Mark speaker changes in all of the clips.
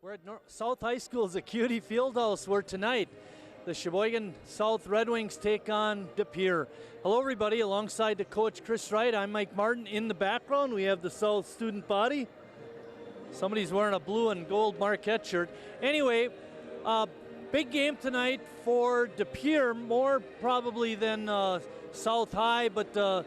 Speaker 1: We're at South High School's Acuity Fieldhouse, where tonight the Sheboygan South Red Wings take on De Pere. Hello everybody, alongside the coach Chris Wright, I'm Mike Martin. In the background we have the South student body. Somebody's wearing a blue and gold Marquette shirt. Anyway, big game tonight for De Pere, more probably than South High, but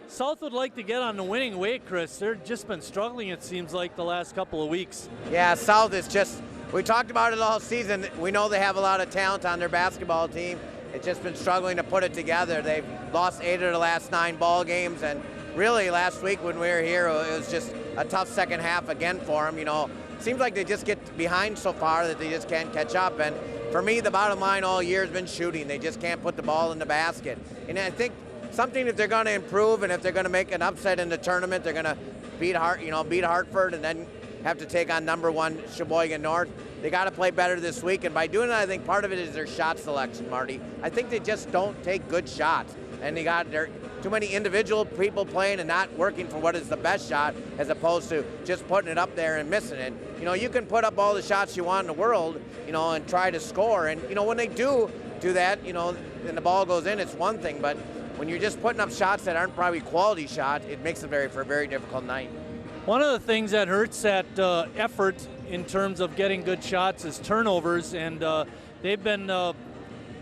Speaker 1: South would like to get on the winning way, Chris. They've just been struggling, it seems like, the last couple of weeks.
Speaker 2: Yeah, South is just, we talked about it all season. We know they have a lot of talent on their basketball team. It's just been struggling to put it together. They've lost 8 of the last 9 ball games, and really last week when we were here, it was just a tough second half again for them. You know, it seems like they just get behind so far that they just can't catch up. And for me, the bottom line all year has been shooting. They just can't put the ball in the basket. And I think something, if they're going to improve and if they're going to make an upset in the tournament, they're going to beat Hartford and then have to take on #1 Sheboygan North. They got to play better this week, and by doing that, I think part of it is their shot selection, Marty. I think they just don't take good shots, and they got too many individual people playing and not working for what is the best shot, as opposed to just putting it up there and missing it. You know, you can put up all the shots you want in the world, you know, and try to score, and you know, when they do that, you know, and the ball goes in, it's one thing, but when you're just putting up shots that aren't probably quality shots, it makes it for a very difficult night.
Speaker 1: One of the things that hurts that effort in terms of getting good shots is turnovers, and they've been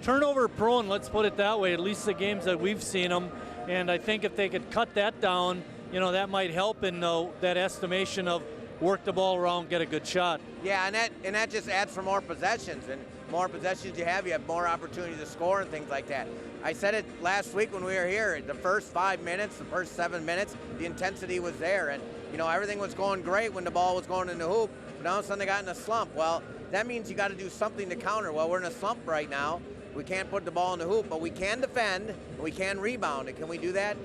Speaker 1: turnover prone, let's put it that way, at least the games that we've seen them. And I think if they could cut that down, you know, that might help in that estimation of work the ball around, get a good shot.
Speaker 2: Yeah, and that just adds for more possessions, and more possessions you have more opportunity to score and things like that. I said it last week when we were here, the first 5 minutes, the first 7 minutes, the intensity was there, and you know, everything was going great when the ball was going in the hoop, but now all of a sudden they got in a slump. Well, that means you got to do something to counter. Well, we're in a slump right now. We can't put the ball in the hoop, but we can defend, and we can rebound. And can we do that?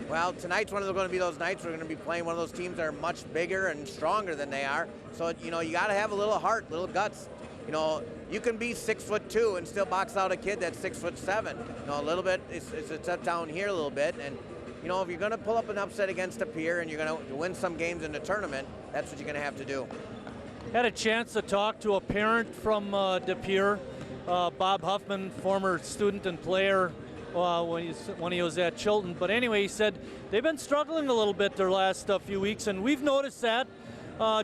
Speaker 2: Well, tonight's going to be those nights we're going to be playing one of those teams that are much bigger and stronger than they are. So, you know, you got to have a little heart, little guts. You know, you can be 6'2" and still box out a kid that's 6'7". You know, a little bit, it's a step down here a little bit. And, you know, if you're going to pull up an upset against De Pere and you're going to win some games in the tournament, that's what you're going to have to do.
Speaker 1: Had a chance to talk to a parent from De Pere, Bob Huffman, former student and player when he was at Chilton. But anyway, he said they've been struggling a little bit their last few weeks, and we've noticed that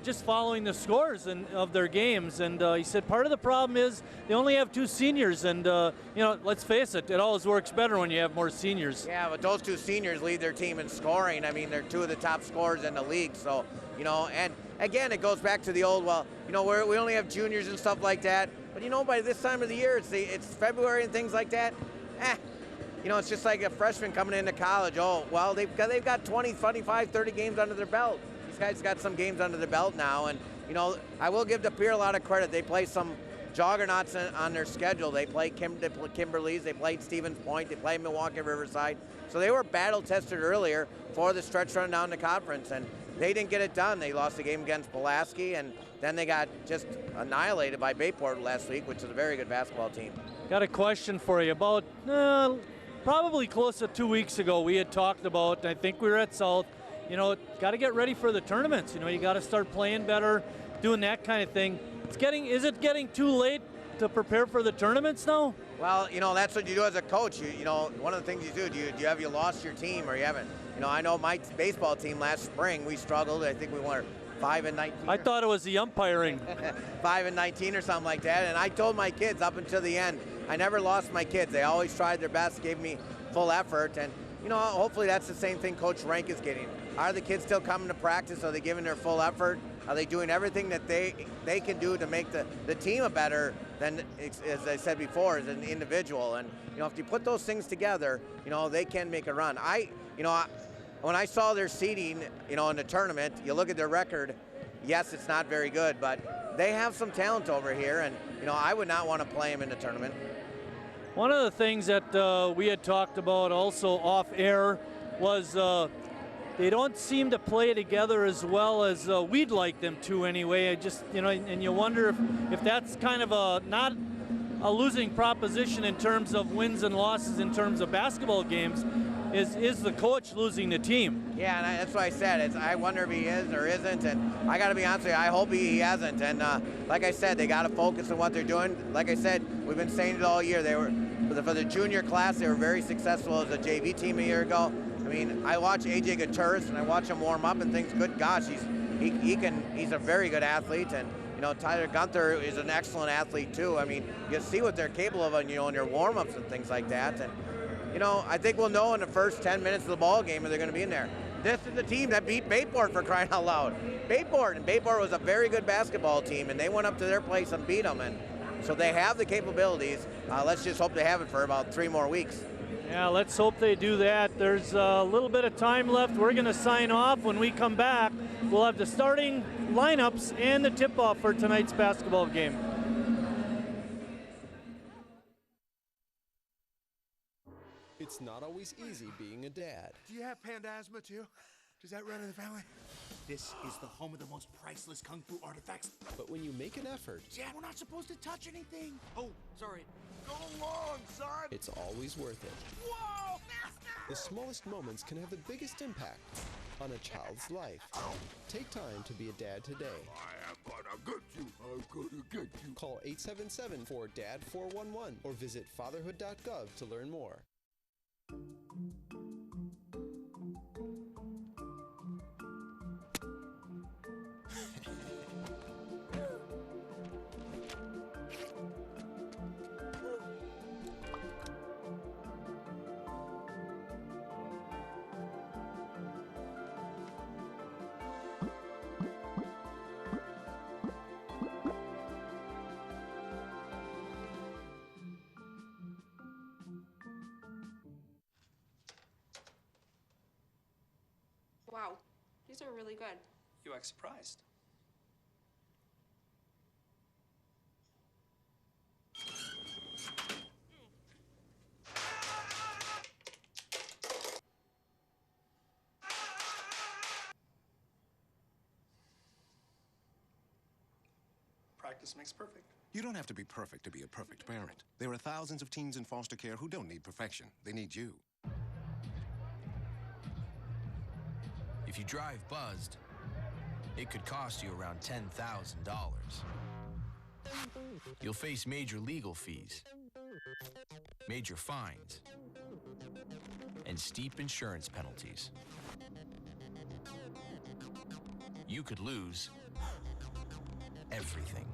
Speaker 1: just following the scores of their games. And he said part of the problem is they only have 2 seniors, and you know, let's face it, it always works better when you have more seniors.
Speaker 2: Yeah, but those 2 seniors lead their team in scoring. I mean, they're 2 of the top scorers in the league. So, you know, and again, it goes back to the old, well, you know, we only have juniors and stuff like that. But you know, by this time of the year, it's February and things like that. You know, it's just like a freshman coming into college. Oh, well, they've got 20, 25, 30 games under their belt. These guys got some games under their belt now, and you know, I will give De Pere a lot of credit. They play some juggernauts on their schedule. They play Kimberly's, they played Stevens Point, they played Milwaukee Riverside. So they were battle tested earlier for the stretch run down the conference, and they didn't get it done. They lost the game against Pulaski, and then they got just annihilated by Bayport last week, which is a very good basketball team.
Speaker 1: Got a question for you. About probably close to 2 weeks ago, we had talked about, I think we were at South, you know, got to get ready for the tournaments. You know, you got to start playing better, doing that kind of thing. Is it getting too late to prepare for the tournaments now?
Speaker 2: Well, you know, that's what you do as a coach. You know, one of the things you do have you lost your team or you haven't? You know, I know my baseball team last spring, we struggled. I think we won 5-19.
Speaker 1: I thought it was the umpiring.
Speaker 2: 5-19 or something like that. And I told my kids up until the end, I never lost my kids. They always tried their best, gave me full effort. And, you know, hopefully that's the same thing Coach Rank is getting. Are the kids still coming to practice? Are they giving their full effort? Are they doing everything that they can do to make the team a better than, as I said before, as an individual? And, you know, if you put those things together, you know, they can make a run. When I saw their seeding, you know, in the tournament, you look at their record, yes, it's not very good, but they have some talent over here, and, you know, I would not want to play them in the tournament.
Speaker 1: One of the things that we had talked about also off air was they don't seem to play together as well as we'd like them to anyway. You know, and you wonder if that's kind of not a losing proposition in terms of wins and losses in terms of basketball games. is the coach losing the team?
Speaker 2: Yeah, and that's what I said. I wonder if he is or isn't, and I got to be honest with you, I hope he hasn't. And like I said, they got to focus on what they're doing. Like I said, we've been saying it all year. They were for the junior class. They were very successful as a JV team a year ago. I mean, I watch AJ Gutierrez and I watch him warm up and things. Good gosh, he's a very good athlete, and you know, Tyler Gunther is an excellent athlete too. I mean, you see what they're capable of, you know, in their warm-ups and things like that. And you know, I think we'll know in the first 10 minutes of the ball game if they're going to be in there. This is the team that beat Bayport, for crying out loud. Bayport was a very good basketball team, and they went up to their place and beat them. And so they have the capabilities. Let's just hope they have it for about 3 more weeks.
Speaker 1: Yeah, let's hope they do that. There's a little bit of time left. We're going to sign off. When we come back, we'll have the starting lineups and the tip-off for tonight's basketball game.
Speaker 3: It's not always easy being a dad.
Speaker 4: Do you have panda asthma too? Does that run in the family? This is the home of the most priceless kung fu artifacts.
Speaker 3: But when you make an effort,
Speaker 4: Dad, we're not supposed to touch anything. Oh, sorry. Go along, son.
Speaker 3: it's always worth it.
Speaker 4: Whoa, master!
Speaker 3: The smallest moments can have the biggest impact on a child's life. Take time to be a dad today.
Speaker 4: I am gonna get you. I'm gonna get you.
Speaker 3: Call 877-4DAD-411 or visit fatherhood.gov to learn more.
Speaker 5: Wow, these are really good.
Speaker 6: You act surprised. Practice makes perfect.
Speaker 7: You don't have to be perfect to be a perfect parent. There are thousands of teens in foster care who don't need perfection. They need you.
Speaker 8: If you drive buzzed, it could cost you around $10,000. You'll face major legal fees, major fines, and steep insurance penalties. You could lose everything.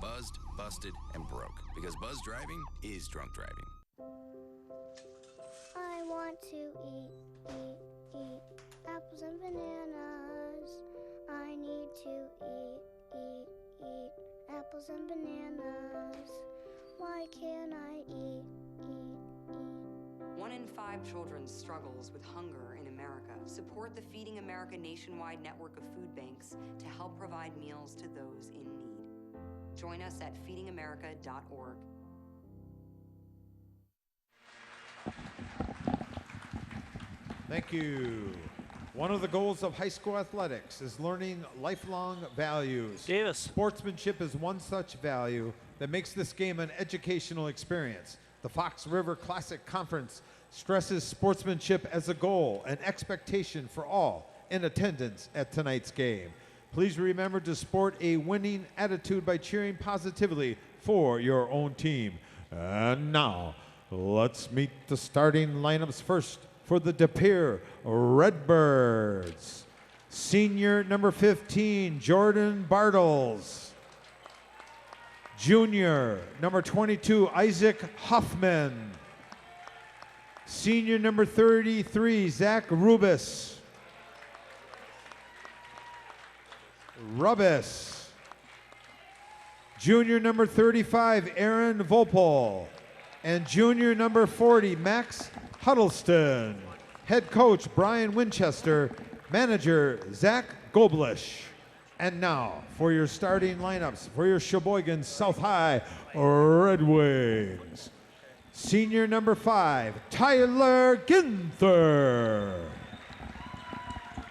Speaker 8: Buzzed, busted, and broke. Because buzz driving is drunk driving.
Speaker 9: I want to eat apples and bananas. I need to eat apples and bananas. Why can't I eat?
Speaker 10: 1 in 5 children struggles with hunger in America. Support the Feeding America nationwide network of food banks to help provide meals to those in need. Join us at feedingamerica.org.
Speaker 11: Thank you. One of the goals of high school athletics is learning lifelong values.
Speaker 1: Davis.
Speaker 11: Sportsmanship is one such value that makes this game an educational experience. The Fox River Classic Conference stresses sportsmanship as a goal and expectation for all in attendance at tonight's game. Please remember to sport a winning attitude by cheering positively for your own team. And now, let's meet the starting lineups first for the De Pere Redbirds. Senior number 15, Jordan Bartles. Junior number 22, Isaac Huffman. Senior number 33, Zach Rubis. Junior number 35, Aaron Vopel. And junior number 40, Max Huddleston. Head coach, Brian Winchester. Manager, Zach Goblish. And now, for your starting lineups for your Sheboygan South High Red Wings. Senior number 5, Tyler Ginther.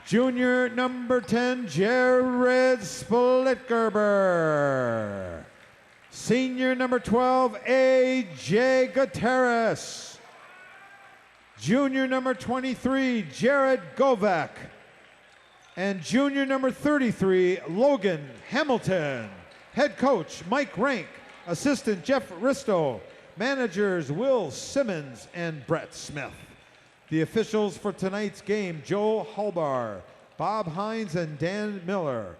Speaker 11: Junior number 10, Jared Splitgerber. Senior number 12, A.J. Gutierrez. Junior number 23, Jared Govek. And junior number 33, Logan Hamilton. Head coach, Mike Rank. Assistant, Jeff Risto. Managers, Will Simmons and Brett Smith. The officials for tonight's game, Joe Halbar, Bob Hines, and Dan Miller.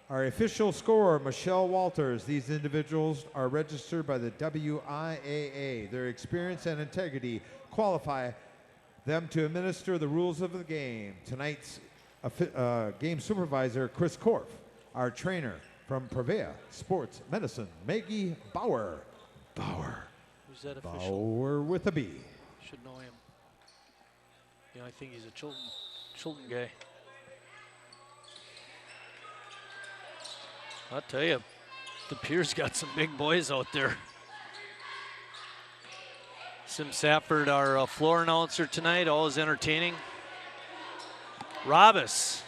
Speaker 11: Our official scorer, Michelle Walters. These individuals are registered by the WIAA. Their experience and integrity qualify them to administer the rules of the game. Tonight's game supervisor, Chris Korf. Our trainer from Prevea Sports Medicine, Maggie Bauer.
Speaker 1: Who's that official?
Speaker 11: Bauer with a B.
Speaker 1: Should know him. Yeah, I think he's a Chilton guy. I'll tell you, the Pier's got some big boys out there. Sim Safford, our floor announcer tonight, always entertaining. Robis.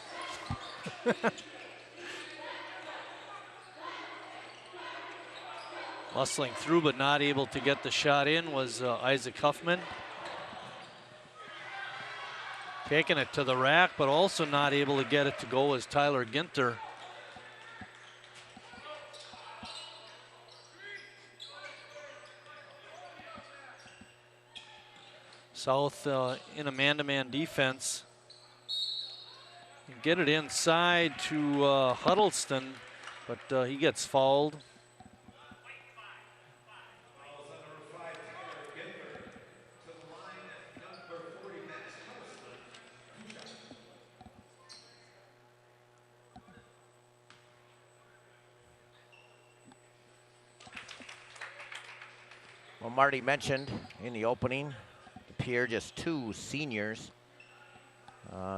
Speaker 1: Muscling through but not able to get the shot in was Isaac Huffman. Taking it to the rack, but also not able to get it to go as Tyler Ginter. South in a man-to-man defense. Get it inside to Huddleston, but he gets fouled.
Speaker 2: Well, Marty mentioned in the opening, Pierre, just 2 seniors.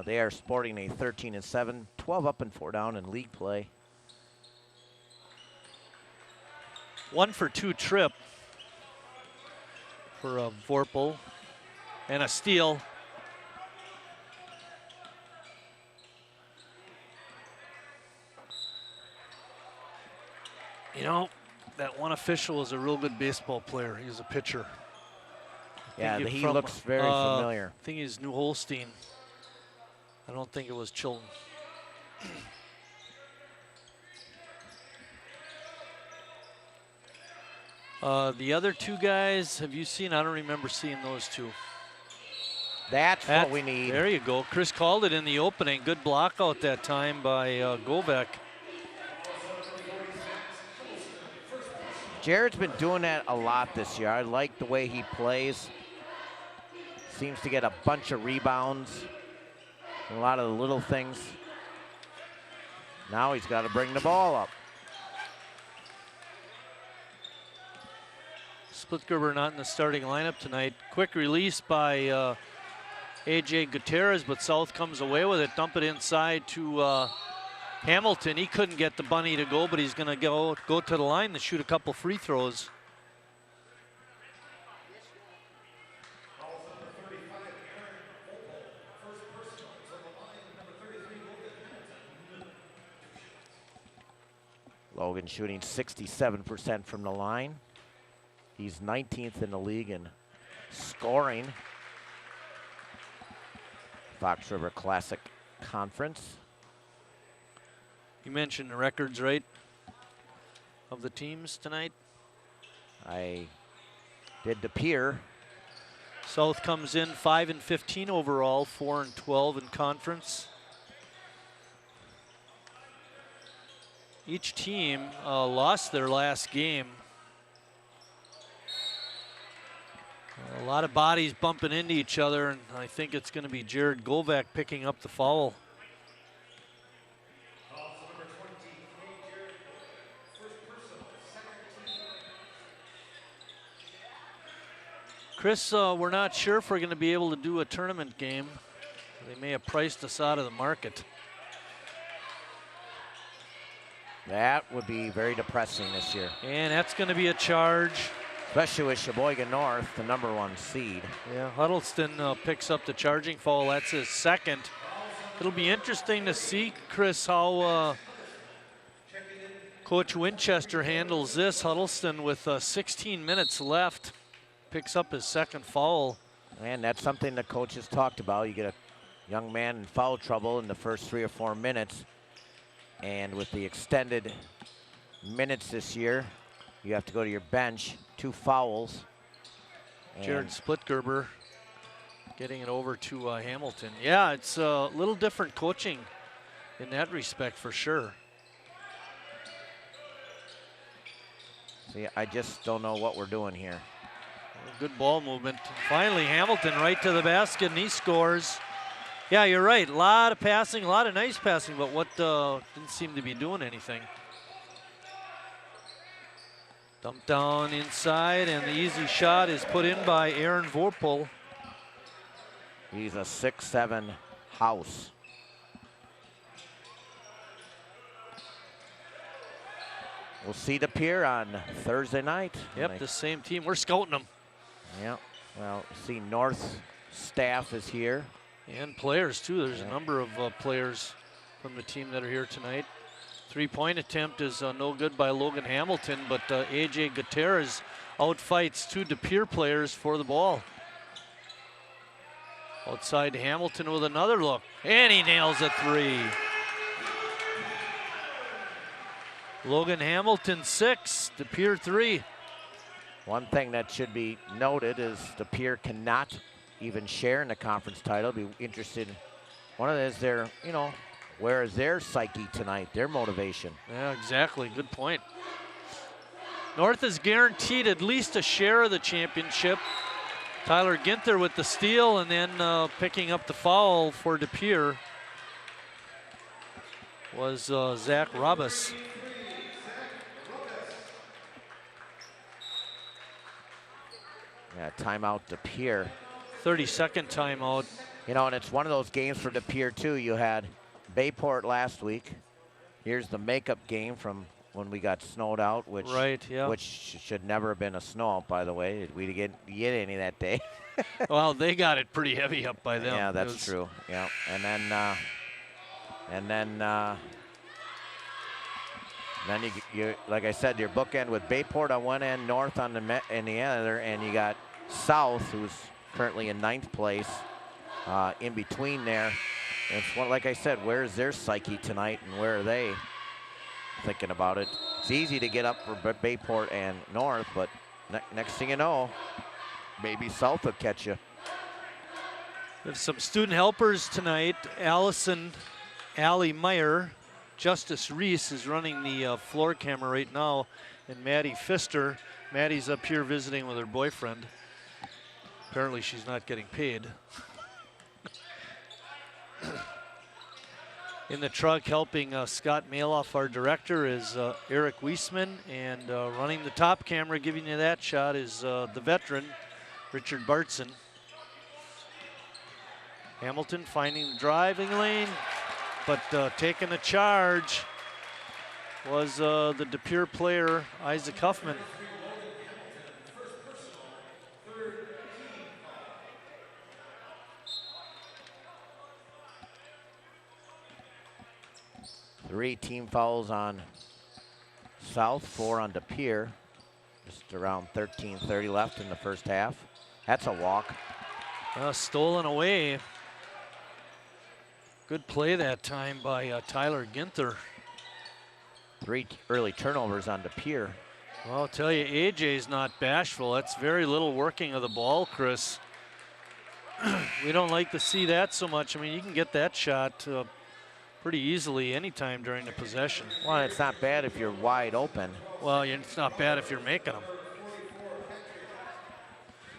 Speaker 2: They are sporting a 13-7, 12 up and 4 down in league play.
Speaker 1: 1 for 2 trip for Vorpal, and a steal. You know, that one official is a real good baseball player. He's a pitcher.
Speaker 2: Yeah, he looks very familiar.
Speaker 1: I think he's New Holstein. I don't think it was Chilton. The other 2 guys, have you seen? I don't remember seeing those 2.
Speaker 2: That's what we need.
Speaker 1: There you go. Chris called it in the opening. Good block out that time by Govek.
Speaker 2: Jared's been doing that a lot this year. I like the way he plays. Seems to get a bunch of rebounds. A lot of the little things. Now he's got to bring the ball up.
Speaker 1: Splitgerber not in the starting lineup tonight. Quick release by AJ Gutierrez, but South comes away with it. Dump it inside to Hamilton. He couldn't get the bunny to go, but he's going to go to the line to shoot a couple free throws.
Speaker 2: Logan shooting 67% from the line. He's 19th in the league in scoring. Fox River Classic Conference.
Speaker 1: You mentioned the records, right, of the teams tonight?
Speaker 2: I did the Pier.
Speaker 1: South comes in 5-15 overall, 4-12 in conference. Each team lost their last game. A lot of bodies bumping into each other, and I think it's going to be Jared Govek picking up the foul. Chris, we're not sure if we're going to be able to do a tournament game. They may have priced us out of the market.
Speaker 2: That would be very depressing this year.
Speaker 1: And that's going to be a charge.
Speaker 2: Especially with Sheboygan North, the #1 seed.
Speaker 1: Yeah, Huddleston picks up the charging foul. That's his second. It'll be interesting to see, Chris, how Coach Winchester handles this. Huddleston with 16 minutes left picks up his second foul.
Speaker 2: And that's something the coaches talked about. You get a young man in foul trouble in the first 3 or 4 minutes. And with the extended minutes this year, you have to go to your bench, 2 fouls.
Speaker 1: Jared Splitgerber getting it over to Hamilton. Yeah, it's a little different coaching in that respect for sure.
Speaker 2: See, I just don't know what we're doing here.
Speaker 1: Good ball movement. Finally, Hamilton right to the basket, and he scores. Yeah, you're right. A lot of passing, a lot of nice passing, but what didn't seem to be doing anything. Dumped down inside, and the easy shot is put in by Aaron Vorpal.
Speaker 2: He's a 6'7" house. We'll see De Pere on Thursday night.
Speaker 1: Yep, the same team. We're scouting them.
Speaker 2: Yeah, well, see North's staff is here.
Speaker 1: And players, too. There's a number of players from the team that are here tonight. 3-point attempt is no good by Logan Hamilton, but A.J. Gutierrez outfights 2 De Pere players for the ball. Outside Hamilton with another look, and he nails a 3. Logan Hamilton 6, De Pere 3.
Speaker 2: One thing that should be noted is De Pere cannot even share in the conference title. Be interested. One of those, their, you know, where is their psyche tonight? Their motivation.
Speaker 1: Yeah, exactly. Good point. North is guaranteed at least a share of the championship. Tyler Ginther with the steal, and then picking up the foul for De Pere was Zach Robus.
Speaker 2: Yeah, timeout De Pere.
Speaker 1: 32nd timeout.
Speaker 2: You know, and it's one of those games for De Pere too. You had Bayport last week. Here's the makeup game from when we got snowed out, which which should never have been a snow out, by the way. We didn't get any that day.
Speaker 1: Well, they got it pretty heavy up by them.
Speaker 2: Yeah, that's true. Yeah, and then you like I said, your bookend with Bayport on one end, North on the other, and you got South, who's currently in 9th place, in between there. And it's one, like I said, where is their psyche tonight, and where are they thinking about it? It's easy to get up for Bayport and North, but next thing you know, maybe South will catch you.
Speaker 1: There's some student helpers tonight. Allison Allie Meyer, Justice Reese is running the floor camera right now, and Maddie Pfister. Maddie's up here visiting with her boyfriend. Apparently she's not getting paid. In the truck helping Scott Maloff, our director, is Eric Wiesman, and running the top camera, giving you that shot, is the veteran, Richard Bartson. Hamilton finding the driving lane, but taking the charge was the De Pere player, Isaac Huffman.
Speaker 2: Three team fouls on South, 4 on De Pere. Just around 13:30 left in the first half. That's a walk.
Speaker 1: Stolen away. Good play that time by Tyler Ginther.
Speaker 2: 3 early turnovers on De Pere.
Speaker 1: Well, I'll tell you, AJ's not bashful. That's very little working of the ball, Chris. We don't like to see that so much. I mean, you can get that shot pretty easily anytime during the possession.
Speaker 2: Well, it's not bad if you're wide open.
Speaker 1: Well, it's not bad if you're making them.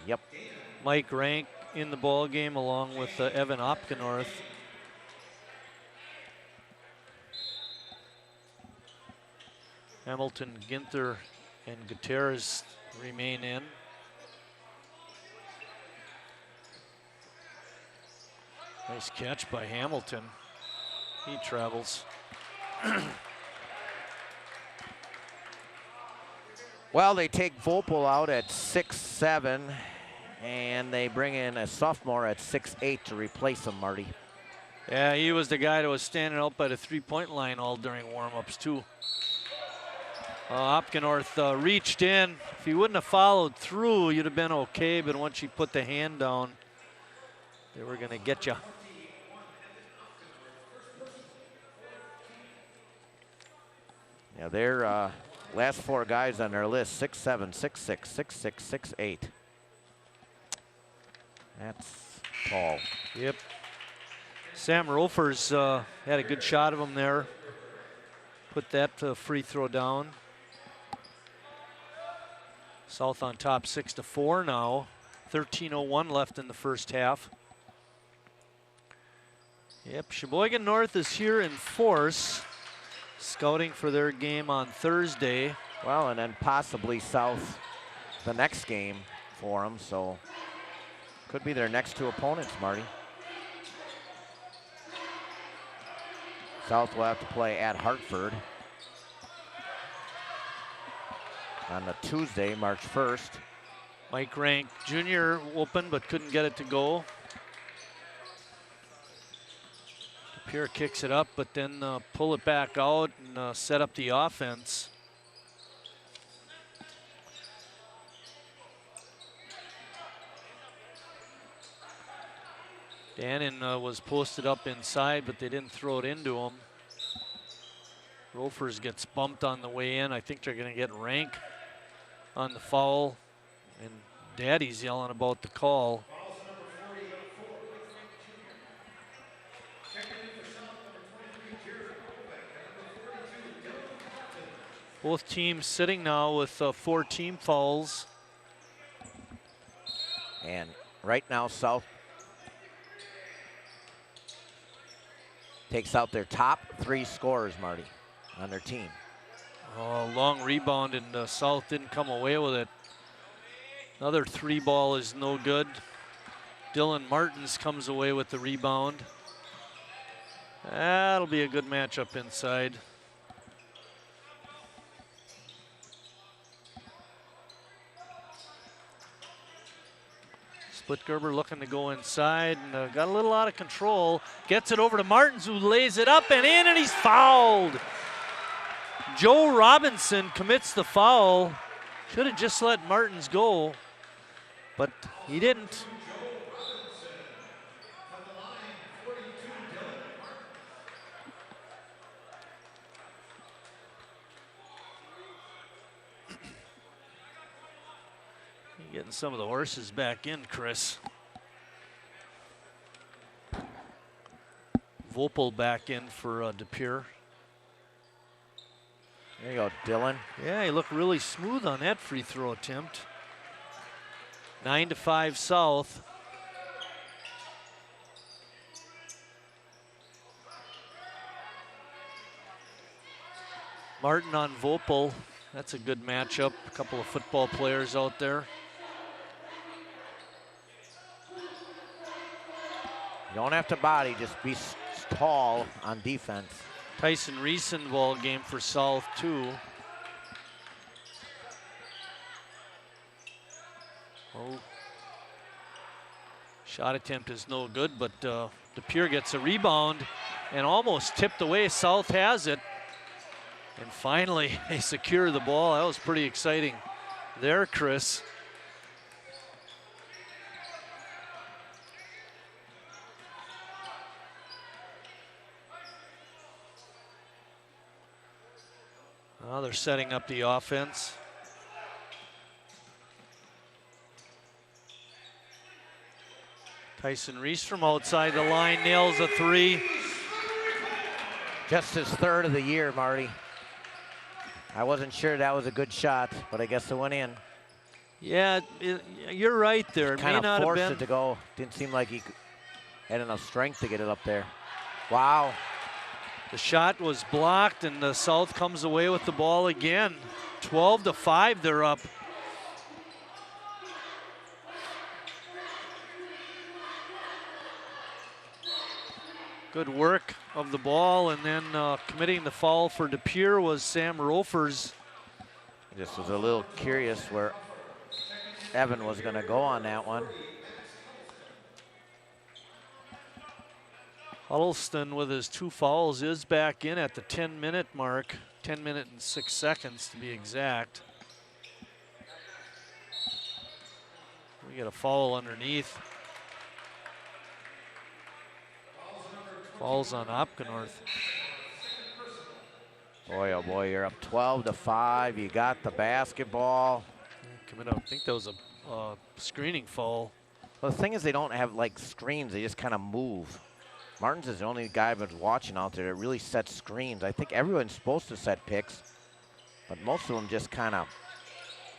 Speaker 2: Yep.
Speaker 1: Mike Rank in the ball game along with Evan Opkenorth. Hamilton, Ginther, and Gutierrez remain in. Nice catch by Hamilton. He travels.
Speaker 2: Well, they take Vopel out at 6'7", and they bring in a sophomore at 6'8" to replace him, Marty.
Speaker 1: Yeah, he was the guy that was standing out by the three-point line all during warm-ups, too. Opkenorth reached in. If he wouldn't have followed through, you'd have been okay, but once he put the hand down, They were going to get you.
Speaker 2: Yeah, their last 4 guys on their list, 6'7", 6'6", 6'6", 6'8". That's tall.
Speaker 1: Yep. Sam Rofers had a good shot of him there. Put that free throw down. South on top 6-4 now. 13:01 left in the first half. Yep, Sheboygan North is here in force, scouting for their game on Thursday.
Speaker 2: Well, and then possibly South the next game for them, so could be their next 2 opponents, Marty. South will have to play at Hartford on the Tuesday, March 1st.
Speaker 1: Mike Rank Jr. open but couldn't get it to go. Pierre kicks it up, but then pull it back out and set up the offense. Dannon was posted up inside, but they didn't throw it into him. Rofers gets bumped on the way in. I think they're going to get Rank on the foul, and Daddy's yelling about the call. Both teams sitting now with 4 team fouls.
Speaker 2: And right now, South takes out their top 3 scorers, Marty, on their team.
Speaker 1: Oh, long rebound, and South didn't come away with it. Another 3 ball is no good. Dylan Martins comes away with the rebound. That'll be a good matchup inside. Splitgerber looking to go inside and got a little out of control. Gets it over to Martins, who lays it up and in, and he's fouled. Joe Robinson commits the foul. Should have just let Martins go, but he didn't. Getting some of the horses back in, Chris. Vopel back in for DePere.
Speaker 2: There you go, Dylan.
Speaker 1: Yeah, he looked really smooth on that free throw attempt. 9-5 South. Martin on Vopel. That's a good matchup. A couple of football players out there.
Speaker 2: You don't have to body, just be tall on defense.
Speaker 1: Tyson Reeson ball game for South too. Oh. Shot attempt is no good, but DePere gets a rebound and almost tipped away. South has it. And finally, they secure the ball. That was pretty exciting there, Chris. Now they're setting up the offense. Tyson Reese from outside the line nails a 3.
Speaker 2: Just his 3rd of the year, Marty. I wasn't sure that was a good shot, but I guess it went in.
Speaker 1: Yeah, you're right there. It
Speaker 2: Kind
Speaker 1: may
Speaker 2: of
Speaker 1: not have
Speaker 2: forced
Speaker 1: been.
Speaker 2: it to go. Didn't seem like he had enough strength to get it up there. Wow.
Speaker 1: The shot was blocked, and the South comes away with the ball again. 12-5, they're up. Good work of the ball, and then committing the foul for DePere was Sam Rofers.
Speaker 2: Just was a little curious where Evan was going to go on that one.
Speaker 1: Huddleston with his 2 fouls is back in at the 10-minute mark. 10 minutes and 6 seconds to be exact. We get a foul underneath. Falls on Opgenorth.
Speaker 2: Boy, oh boy, you're up 12-5. You got the basketball.
Speaker 1: Coming up, I think that was a screening foul.
Speaker 2: Well, the thing is, they don't have like screens. They just kind of move. Martin's is the only guy I've been watching out there that really sets screens. I think everyone's supposed to set picks, but most of them just kind of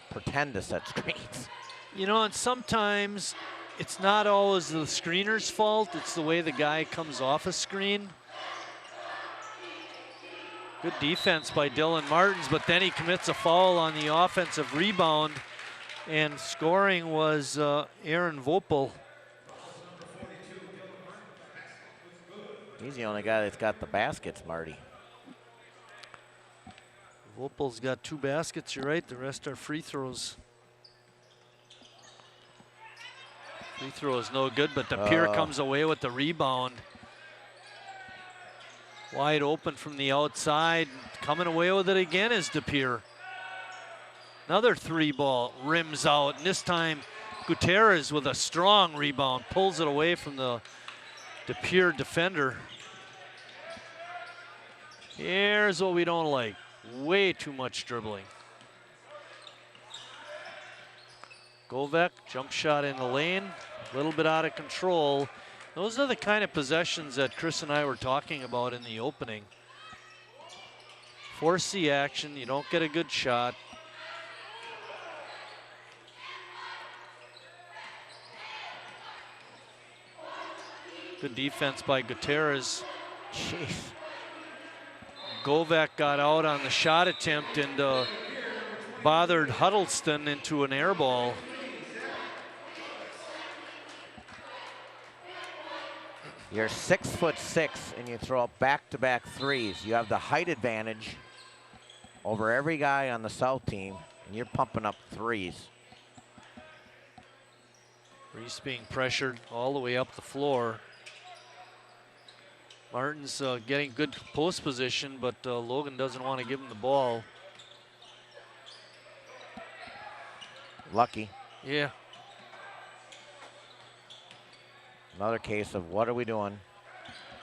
Speaker 2: pretend to set screens.
Speaker 1: You know, and sometimes it's not always the screener's fault. It's the way the guy comes off a screen. Good defense by Dylan Martins, but then he commits a foul on the offensive rebound, and scoring was Aaron Vopel.
Speaker 2: He's the only guy that's got the baskets, Marty.
Speaker 1: Vopel's got 2 baskets, you're right. The rest are free throws. Free throw is no good, but DePere comes away with the rebound. Wide open from the outside. Coming away with it again is DePere. Another 3-ball, rims out, and this time Gutierrez with a strong rebound, pulls it away from the DePere defender. Here's what we don't like. Way too much dribbling. Govek, jump shot in the lane, a little bit out of control. Those are the kind of possessions that Chris and I were talking about in the opening. Force the action, you don't get a good shot. Good defense by Gutierrez.
Speaker 2: Jeez.
Speaker 1: Govek got out on the shot attempt and bothered Huddleston into an air ball.
Speaker 2: You're 6'6" and you throw back-to-back threes. You have the height advantage over every guy on the South team, and you're pumping up threes.
Speaker 1: Reese being pressured all the way up the floor. Martin's getting good post position, but Logan doesn't want to give him the ball.
Speaker 2: Lucky.
Speaker 1: Yeah.
Speaker 2: Another case of what are we doing?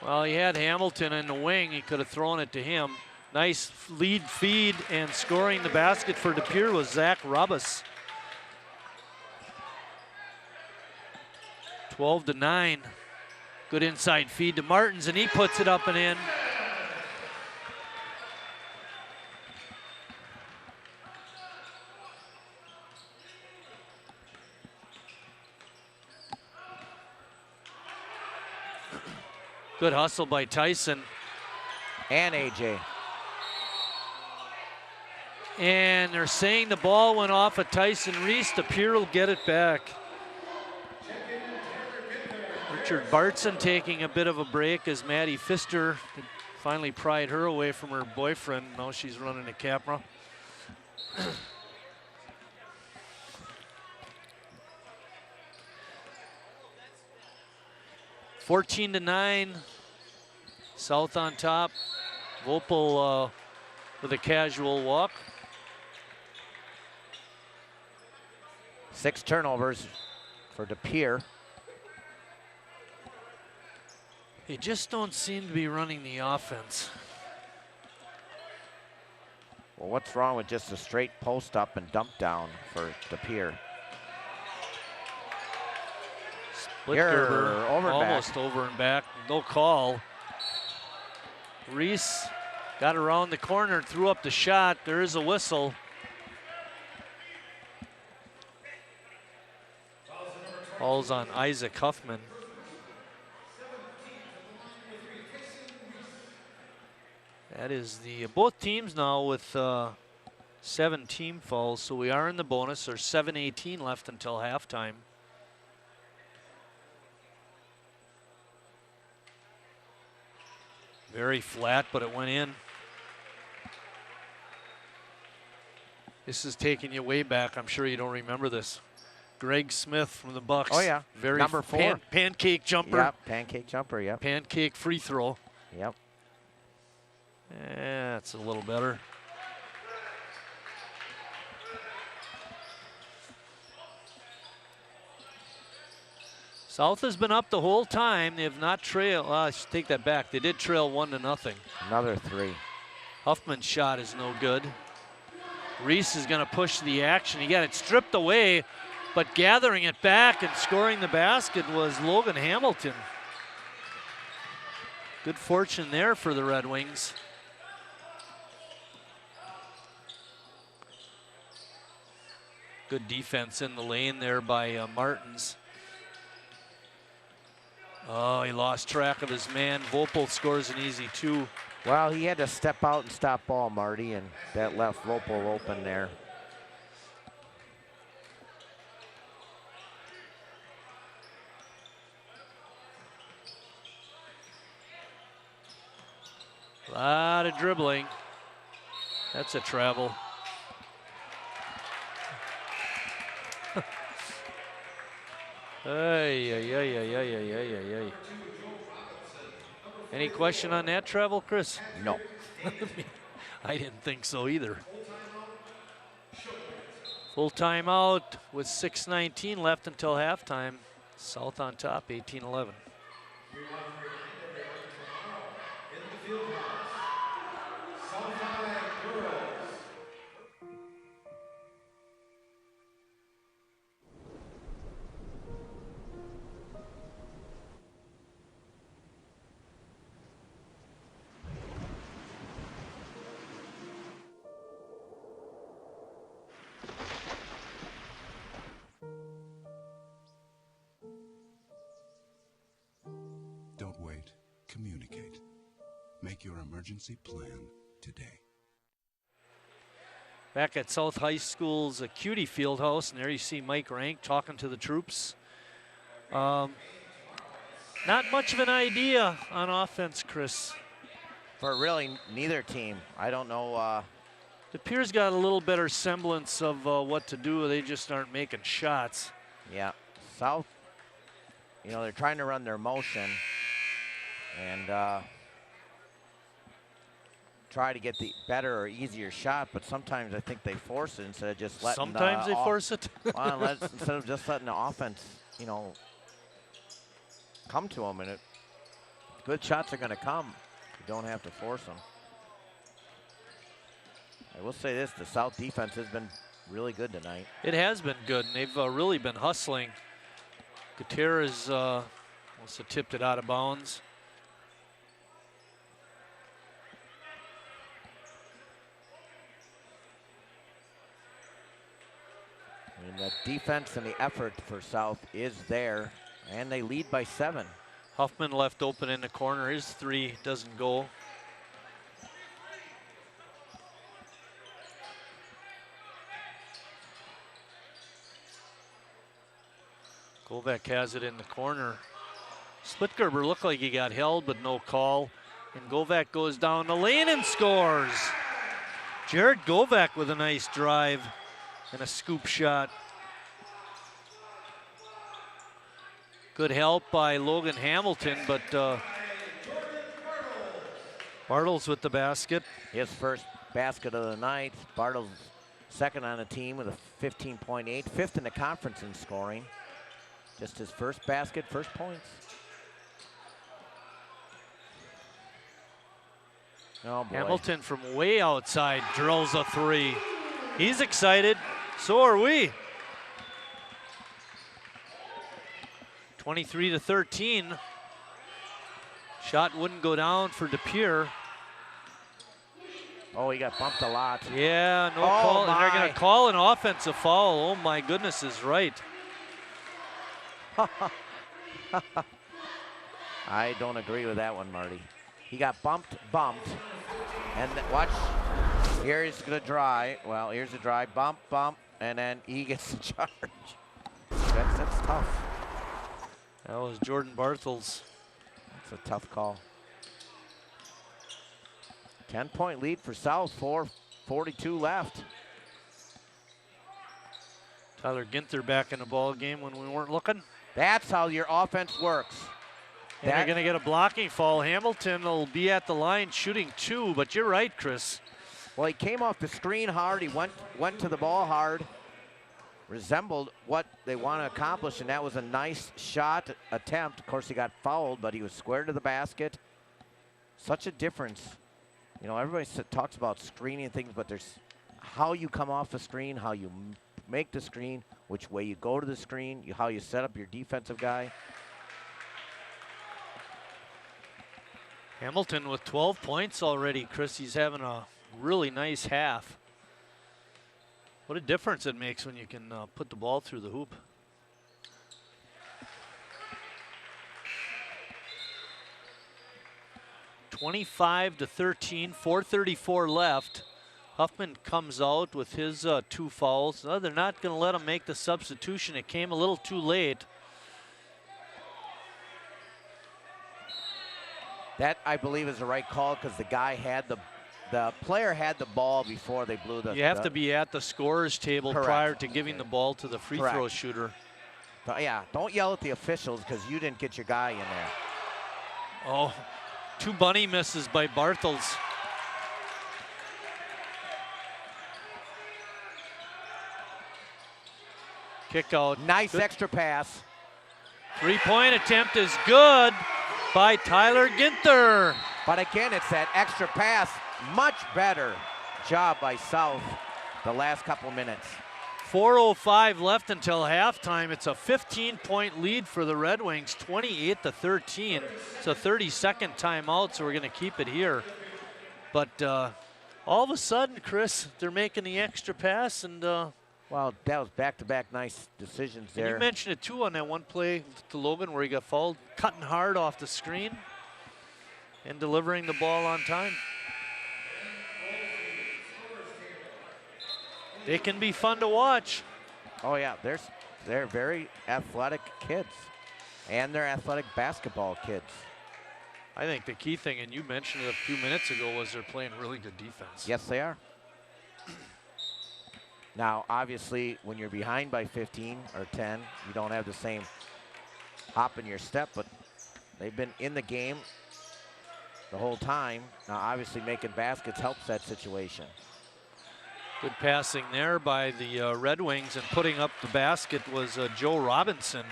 Speaker 1: Well, he had Hamilton in the wing. He could have thrown it to him. Nice lead feed, and scoring the basket for DePere was Zach Rubbis. 12-9. Good inside feed to Martins, and he puts it up and in. Good hustle by Tyson.
Speaker 2: And AJ.
Speaker 1: And they're saying the ball went off of Tyson Reese. DePere will get it back. Richard Bartson taking a bit of a break as Maddie Pfister finally pried her away from her boyfriend. Now she's running the camera. 14-9, South on top. Vopel with a casual walk.
Speaker 2: 6 turnovers for DePere.
Speaker 1: They just don't seem to be running the offense.
Speaker 2: Well, what's wrong with just a straight post up and dump down for DePere?
Speaker 1: Splitgerber,
Speaker 2: over
Speaker 1: almost over and back, no call. Reese got around the corner, threw up the shot. There is a whistle. Falls on Isaac Huffman. That is the both teams now with 7 team fouls, so we are in the bonus. There's 7:18 left until halftime. Very flat, but it went in. This is taking you way back. I'm sure you don't remember this. Greg Smith from the Bucks.
Speaker 2: Oh yeah,
Speaker 1: very
Speaker 2: number 4.
Speaker 1: Pancake jumper.
Speaker 2: Yep, pancake jumper. Yep.
Speaker 1: Pancake free throw.
Speaker 2: Yep.
Speaker 1: That's a little better. South has been up the whole time. They have not trailed. I should take that back. They did trail 1-0.
Speaker 2: Another 3.
Speaker 1: Huffman's shot is no good. Reese is going to push the action. He got it stripped away, but gathering it back and scoring the basket was Logan Hamilton. Good fortune there for the Red Wings. Good defense in the lane there by Martins. Oh, he lost track of his man. Vopel scores an easy 2.
Speaker 2: Well, he had to step out and stop ball, Marty, and that left Vopel open there.
Speaker 1: A lot of dribbling. That's a travel. Ay, ay, ay, ay, ay, ay, ay, ay. Any question on that travel, Chris?
Speaker 2: No.
Speaker 1: I didn't think so either. Full timeout with 6:19 left until halftime. South on top, 18-11.
Speaker 12: Don't wait. Communicate. Make your emergency plan today.
Speaker 1: Back at South High School's Cutie Fieldhouse, and there you see Mike Rank talking to the troops. Not much of an idea on offense, Chris.
Speaker 2: For really neither team. I don't know.
Speaker 1: The Piers got a little better semblance of what to do. They just aren't making shots.
Speaker 2: Yeah, South, you know, they're trying to run their motion and try to get the better or easier shot, but sometimes I think they force it instead of just letting
Speaker 1: Sometimes they force it?
Speaker 2: Well, instead of just letting the offense, you know, come to them. And good shots are going to come. You don't have to force them. I will say this, the South defense has been really good tonight.
Speaker 1: It has been good, and they've really been hustling. Gutierrez also tipped it out of bounds.
Speaker 2: And the defense and the effort for South is there, and they lead by 7.
Speaker 1: Huffman left open in the corner. His 3 doesn't go. Govek has it in the corner. Splitgerber looked like he got held, but no call. And Govek goes down the lane and scores. Jared Govek with a nice drive and a scoop shot. Good help by Logan Hamilton, but Bartles with the basket.
Speaker 2: His first basket of the night. Bartles second on the team with a 15.8, 5th in the conference in scoring. Just his first basket, first points. Oh boy.
Speaker 1: Hamilton from way outside drills a 3. He's excited, so are we. 23-13. Shot wouldn't go down for DePere.
Speaker 2: Oh, he got bumped a lot.
Speaker 1: Yeah, no call. And they're going to call an offensive foul. Oh my goodness is right.
Speaker 2: I don't agree with that one, Marty. He got bumped, and watch. Here he's gonna drive. Well, here's a drive, bump, and then he gets the charge. That's tough.
Speaker 1: That was Jordan Bartels.
Speaker 2: That's a tough call. 10-point lead for South, 4:42 left.
Speaker 1: Tyler Ginther back in the ball game when we weren't looking.
Speaker 2: That's how your offense works.
Speaker 1: And they're going to get a blocking foul. Hamilton will be at the line shooting 2, but you're right, Chris.
Speaker 2: Well, he came off the screen hard. He went to the ball hard. resembled what they want to accomplish, and that was a nice shot attempt. Of course, he got fouled, but he was square to the basket. Such a difference. You know, everybody talks about screening things, but there's how you come off the screen, how you make the screen, which way you go to the screen, how you set up your defensive guy.
Speaker 1: Hamilton with 12 points already, Chris. He's having a really nice half. What a difference it makes when you can put the ball through the hoop. (25-13), 4:34 left. Huffman comes out with his 2 fouls. No, they're not going to let him make the substitution. It came a little too late.
Speaker 2: That, I believe, is the right call because the guy had the player had the ball before they blew the...
Speaker 1: You have to be at the scorer's table
Speaker 2: Correct.
Speaker 1: prior to giving the ball to the free
Speaker 2: Correct.
Speaker 1: throw shooter.
Speaker 2: But yeah, don't yell at the officials because you didn't get your guy in there.
Speaker 1: Oh, 2 bunny misses by Bartels. Kick out.
Speaker 2: Nice extra pass.
Speaker 1: 3-point attempt is good by Tyler Ginther.
Speaker 2: But again, it's that extra pass. Much better job by South the last couple minutes.
Speaker 1: 4:05 left until halftime. It's a 15-point lead for the Red Wings, 28-13. It's a 30-second timeout, so we're going to keep it here. But all of a sudden, Chris, they're making the extra pass, and
Speaker 2: well, that was back-to-back nice decisions there.
Speaker 1: And you mentioned it too on that one play to Logan where he got fouled, cutting hard off the screen and delivering the ball on time. They can be fun to watch.
Speaker 2: Oh yeah, they're very athletic kids, and they're athletic basketball kids.
Speaker 1: I think the key thing, and you mentioned it a few minutes ago, was they're playing really good defense.
Speaker 2: Yes, they are. Now, obviously, when you're behind by 15 or 10, you don't have the same hop in your step, but they've been in the game the whole time. Now, obviously, making baskets helps that situation.
Speaker 1: Good passing there by the Red Wings, and putting up the basket was Joe Robinson.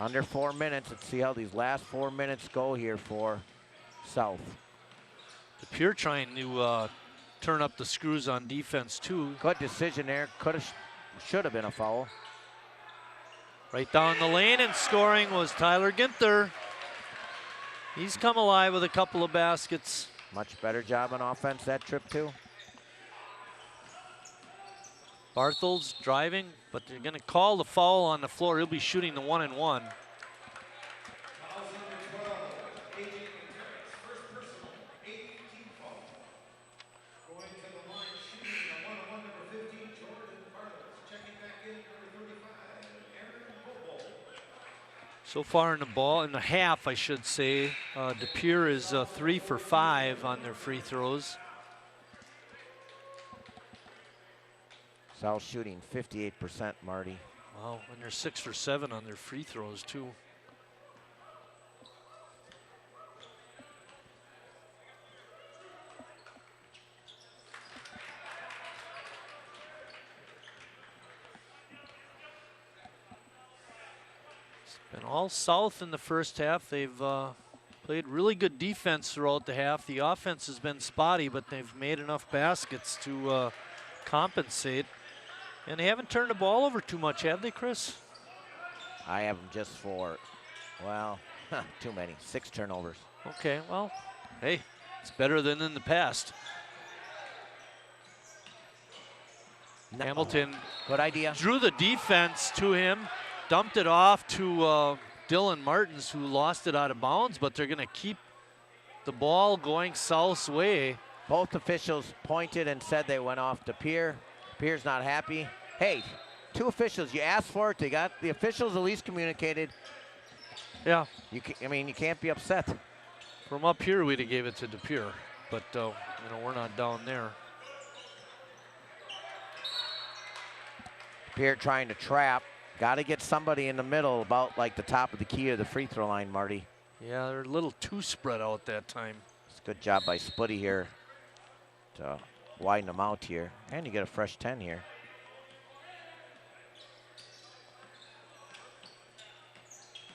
Speaker 2: Under 4 minutes. Let's see how these last 4 minutes go here for South.
Speaker 1: DePere trying to turn up the screws on defense too.
Speaker 2: Good decision there. Should have been a foul.
Speaker 1: Right down the lane, and scoring was Tyler Ginther. He's come alive with a couple of baskets.
Speaker 2: Much better job on offense that trip too.
Speaker 1: Bartels driving, but they're going to call the foul on the floor. He'll be shooting the 1-and-1. So far in the half, I should say, DePere is 3 for 5 on their free throws.
Speaker 2: South shooting 58%, Marty.
Speaker 1: Wow, and they're 6 for 7 on their free throws too. Been all South in the first half. They've played really good defense throughout the half. The offense has been spotty, but they've made enough baskets to compensate. And they haven't turned the ball over too much, have they, Chris?
Speaker 2: I have them just for, well, too many. 6 turnovers.
Speaker 1: Okay, well, hey, it's better than in the past.
Speaker 2: No.
Speaker 1: Hamilton,
Speaker 2: good idea,
Speaker 1: drew the defense to him, dumped it off to Dylan Martins, who lost it out of bounds, but they're going to keep the ball going South's way.
Speaker 2: Both officials pointed and said they went off to Pierre. Pierre's not happy. Hey, 2 officials, you asked for it. They got the officials at least communicated.
Speaker 1: Yeah.
Speaker 2: I mean, you can't be upset.
Speaker 1: From up here, we'd have gave it to DePere, but you know, we're not down there.
Speaker 2: Pierre trying to trap. Got to get somebody in the middle, about like the top of the key of the free throw line, Marty.
Speaker 1: Yeah, they're a little too spread out that time.
Speaker 2: It's a good job by Spuddy here. widen them out here. And you get a fresh 10 here.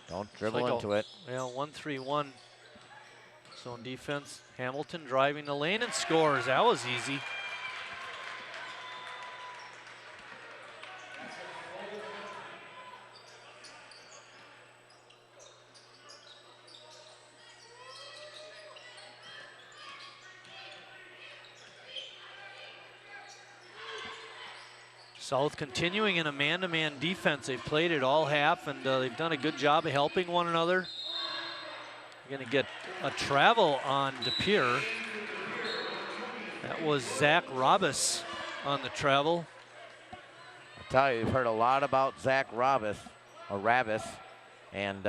Speaker 2: Don't dribble into it.
Speaker 1: Yeah, 1-3-1 zone defense. Hamilton driving the lane and scores. That was easy. South continuing in a man-to-man defense. They've played it all half, and they've done a good job of helping one another. You're going to get a travel on DePere. That was Zach Robis on the travel.
Speaker 2: I'll tell you, you've heard a lot about Zach Rabis, and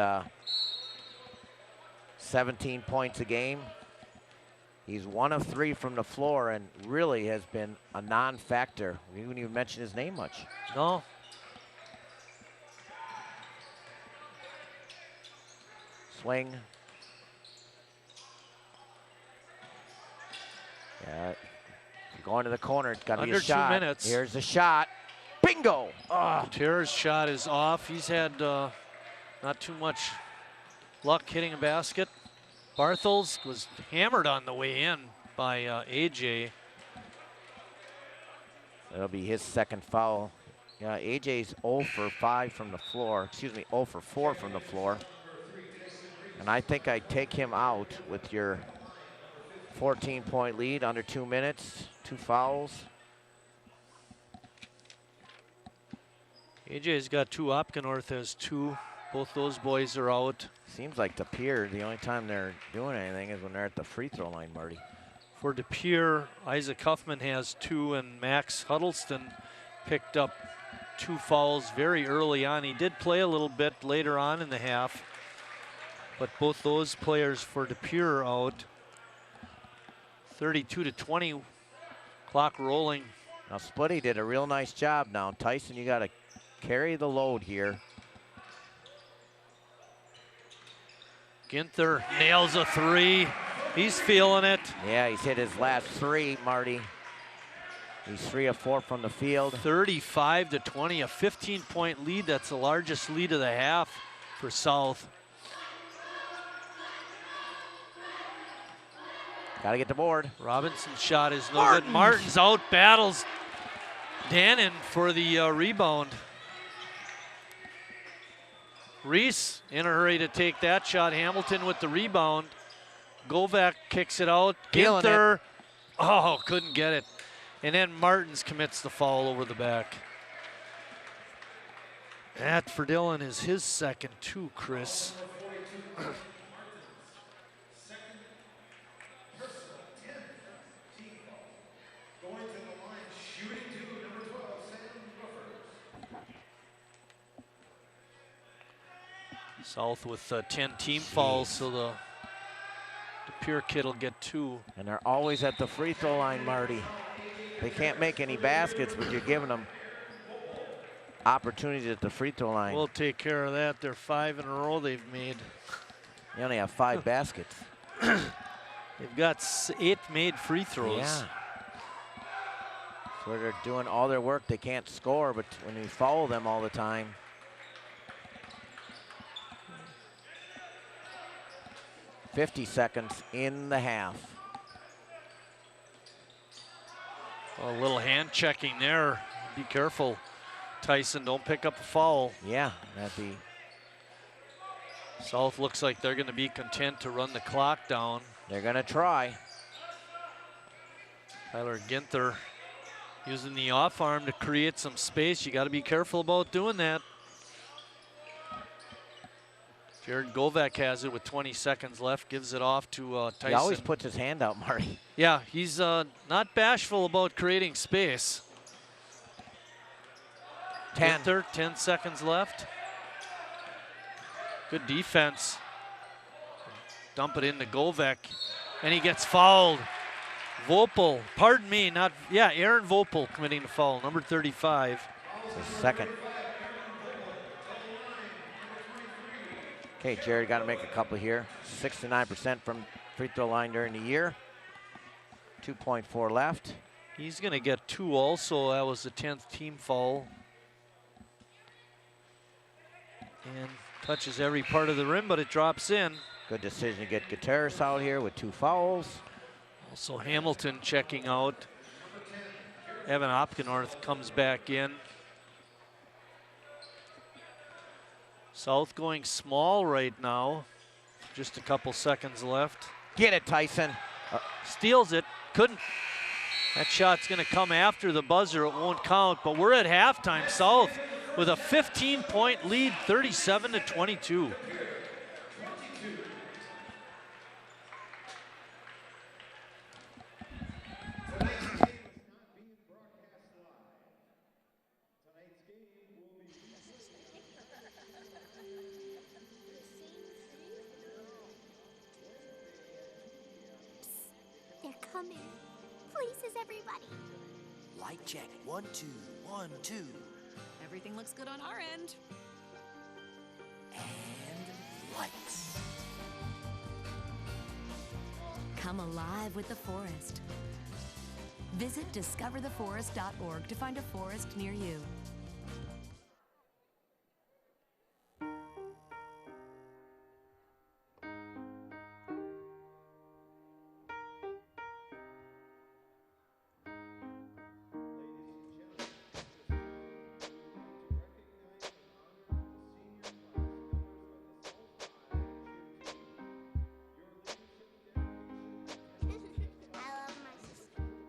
Speaker 2: 17 points a game. He's 1 of 3 from the floor and really has been a non-factor. We didn't even mention his name much.
Speaker 1: No.
Speaker 2: Swing. Yeah. If you're going to the corner, it's got to be a shot.
Speaker 1: Under 2 minutes.
Speaker 2: Here's the shot. Bingo!
Speaker 1: Tara's shot is off. He's had not too much luck hitting a basket. Barthels was hammered on the way in by AJ.
Speaker 2: That'll be his second foul. Yeah, AJ's 0 for 5 from the floor. Excuse me, 0 for 4 from the floor. And I think I'd take him out with your 14-point lead, under 2 minutes, 2 fouls.
Speaker 1: AJ's got 2. Opgenorth has 2. Both those boys are out.
Speaker 2: Seems like DePere, the only time they're doing anything is when they're at the free throw line, Marty.
Speaker 1: For DePere, Isaac Huffman has 2, and Max Huddleston picked up 2 fouls very early on. He did play a little bit later on in the half, but both those players for DePere are out. 32-20, clock rolling.
Speaker 2: Now Splitty did a real nice job now. Tyson, you gotta carry the load here.
Speaker 1: Ginther nails a 3. He's feeling it.
Speaker 2: Yeah, he's hit his last 3, Marty. He's 3 of 4 from the field.
Speaker 1: 35-20, a 15-point lead. That's the largest lead of the half for South.
Speaker 2: Got to get the board.
Speaker 1: Robinson's shot is no good. Martin's out, battles Dannon for the rebound. Reese in a hurry to take that shot. Hamilton with the rebound. Govak kicks it out. Ginther, oh, couldn't get it. And then Martins commits the foul over the back. That for Dillon is his second too, Chris. South with 10 team fouls, so the DePere kid will get 2.
Speaker 2: And they're always at the free throw line, Marty. They can't make any baskets, but you're giving them opportunities at the free throw line.
Speaker 1: We'll take care of that. They're 5 in a row they've made.
Speaker 2: They only have 5 baskets.
Speaker 1: They've got 8 made free throws.
Speaker 2: Yeah. So they're doing all their work. They can't score, but when you follow them all the time. .50 seconds in the half.
Speaker 1: A little hand checking there. Be careful, Tyson. Don't pick up a foul.
Speaker 2: Yeah, that'd be.
Speaker 1: South looks like they're going to be content to run the clock down.
Speaker 2: They're going to try.
Speaker 1: Tyler Ginther using the off arm to create some space. You got to be careful about doing that. Jared Govak has it with 20 seconds left, gives it off to Tyson.
Speaker 2: He always puts his hand out, Marty.
Speaker 1: Yeah, he's not bashful about creating space.
Speaker 2: 10.
Speaker 1: Ginther, 10 seconds left. Good defense. Dump it into Govak, and he gets fouled. Vopel, pardon me, Aaron Vopel committing the foul, number 35.
Speaker 2: His second. Okay, Jared got to make a couple here. 69% from free throw line during the year. 2.4 left.
Speaker 1: He's going to get 2 also. That was the 10th team foul. And touches every part of the rim, but it drops in.
Speaker 2: Good decision to get Gutierrez out here with 2 fouls.
Speaker 1: Also Hamilton checking out. Evan Hopkenorth comes back in. South going small right now. Just a couple seconds left.
Speaker 2: Get it, Tyson.
Speaker 1: Steals it. Couldn't. That shot's going to come after the buzzer. It won't count, but we're at halftime. South with a 15-point lead, 37-22.
Speaker 9: They're coming. Places, everybody.
Speaker 13: Light check. 1, 2, 1, 2.
Speaker 14: Everything looks good on our end.
Speaker 13: And lights.
Speaker 15: Come alive with the forest. Visit discovertheforest.org to find a forest near you.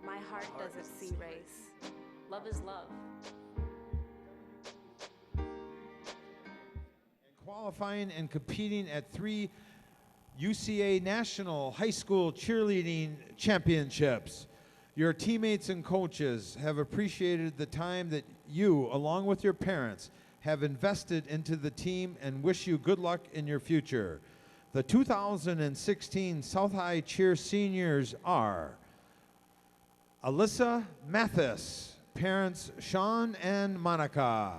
Speaker 14: My heart doesn't see race. Love is love.
Speaker 11: Qualifying and competing at 3 UCA National High School Cheerleading Championships. Your teammates and coaches have appreciated the time that you, along with your parents, have invested into the team and wish you good luck in your future. The 2016 South High Cheer seniors are Alyssa Mathis, parents Sean and Monica.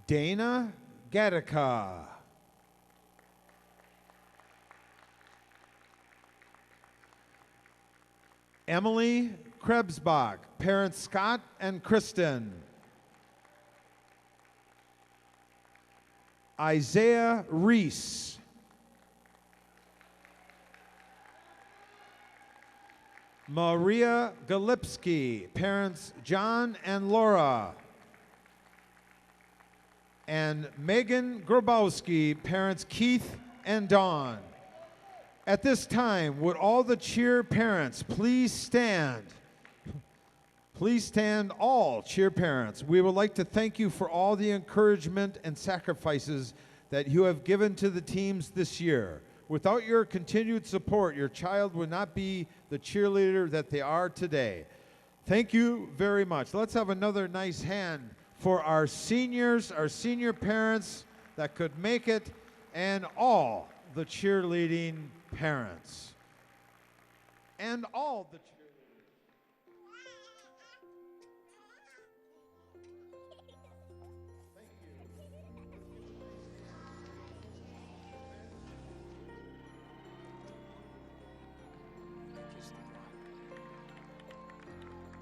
Speaker 11: Dana Gattaca. Emily Krebsbach, parents Scott and Kristen. Isaiah Reese. Maria Galipski, parents John and Laura. And Megan Grabowski, parents Keith and Dawn. At this time, would all the cheer parents please stand? Please stand, all cheer parents. We would like to thank you for all the encouragement and sacrifices that you have given to the teams this year. Without your continued support, your child would not be the cheerleader that they are today. Thank you very much. Let's have another nice hand for our seniors, our senior parents that could make it, and all the cheerleading parents. And all the cheerleaders.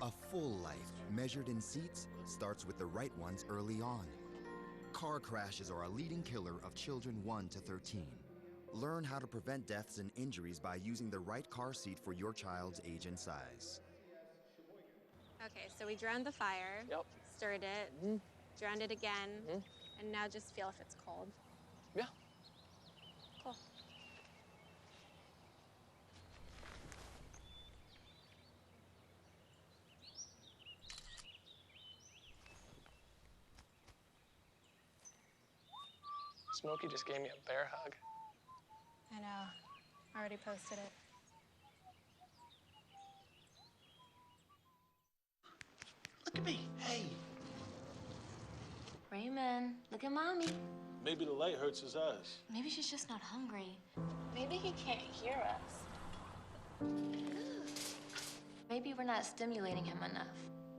Speaker 16: A full life measured in seats starts with the right ones early on. Car crashes are a leading killer of children 1 to 13. Learn how to prevent deaths and injuries by using the right car seat for your child's age and size.
Speaker 5: Okay, so we drowned the fire, stirred it, drowned it again, and now just feel if it's cold.
Speaker 6: Yeah.
Speaker 5: Cool.
Speaker 6: Smokey just gave me a bear hug.
Speaker 5: I know. Already posted it.
Speaker 13: Look at me. Hey.
Speaker 17: Raymond, look at Mommy.
Speaker 18: Maybe the light hurts his eyes.
Speaker 17: Maybe she's just not hungry.
Speaker 5: Maybe he can't hear us.
Speaker 17: Maybe we're not stimulating him enough.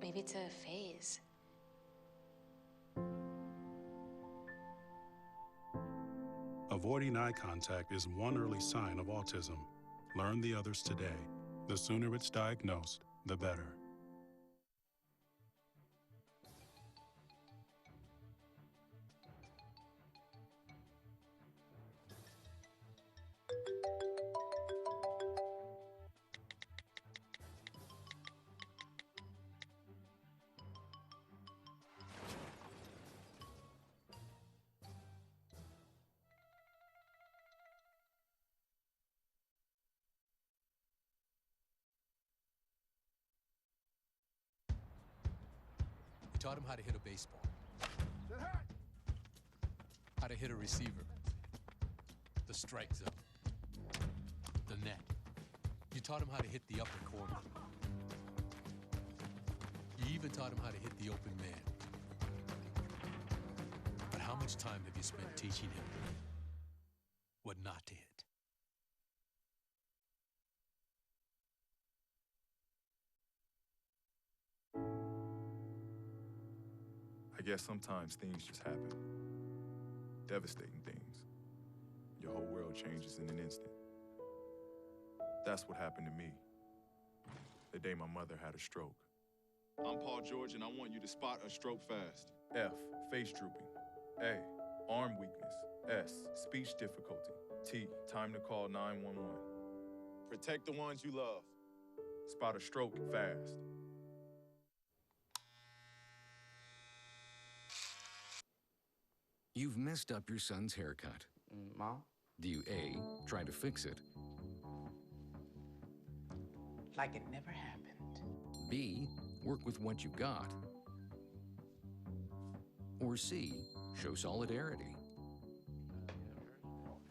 Speaker 17: Maybe it's a phase.
Speaker 19: Avoiding eye contact is one early sign of autism. Learn the others today. The sooner it's diagnosed, the better.
Speaker 20: You taught him how to hit a baseball, how to hit a receiver, the strike zone, the net. You taught him how to hit the upper corner. You even taught him how to hit the open man. But how much time have you spent teaching him what not to hit?
Speaker 21: I guess sometimes things just happen. Devastating things. Your whole world changes in an instant. That's what happened to me the day my mother had a stroke. I'm Paul George, and I want you to spot a stroke fast. F, face drooping. A, arm weakness. S, speech difficulty. T, time to call 911. Protect the ones you love. Spot a stroke fast.
Speaker 22: You've messed up your son's haircut.
Speaker 23: Mom?
Speaker 22: Do you A, try to fix it?
Speaker 23: Like it never happened.
Speaker 22: B, work with what you got? Or C, show solidarity?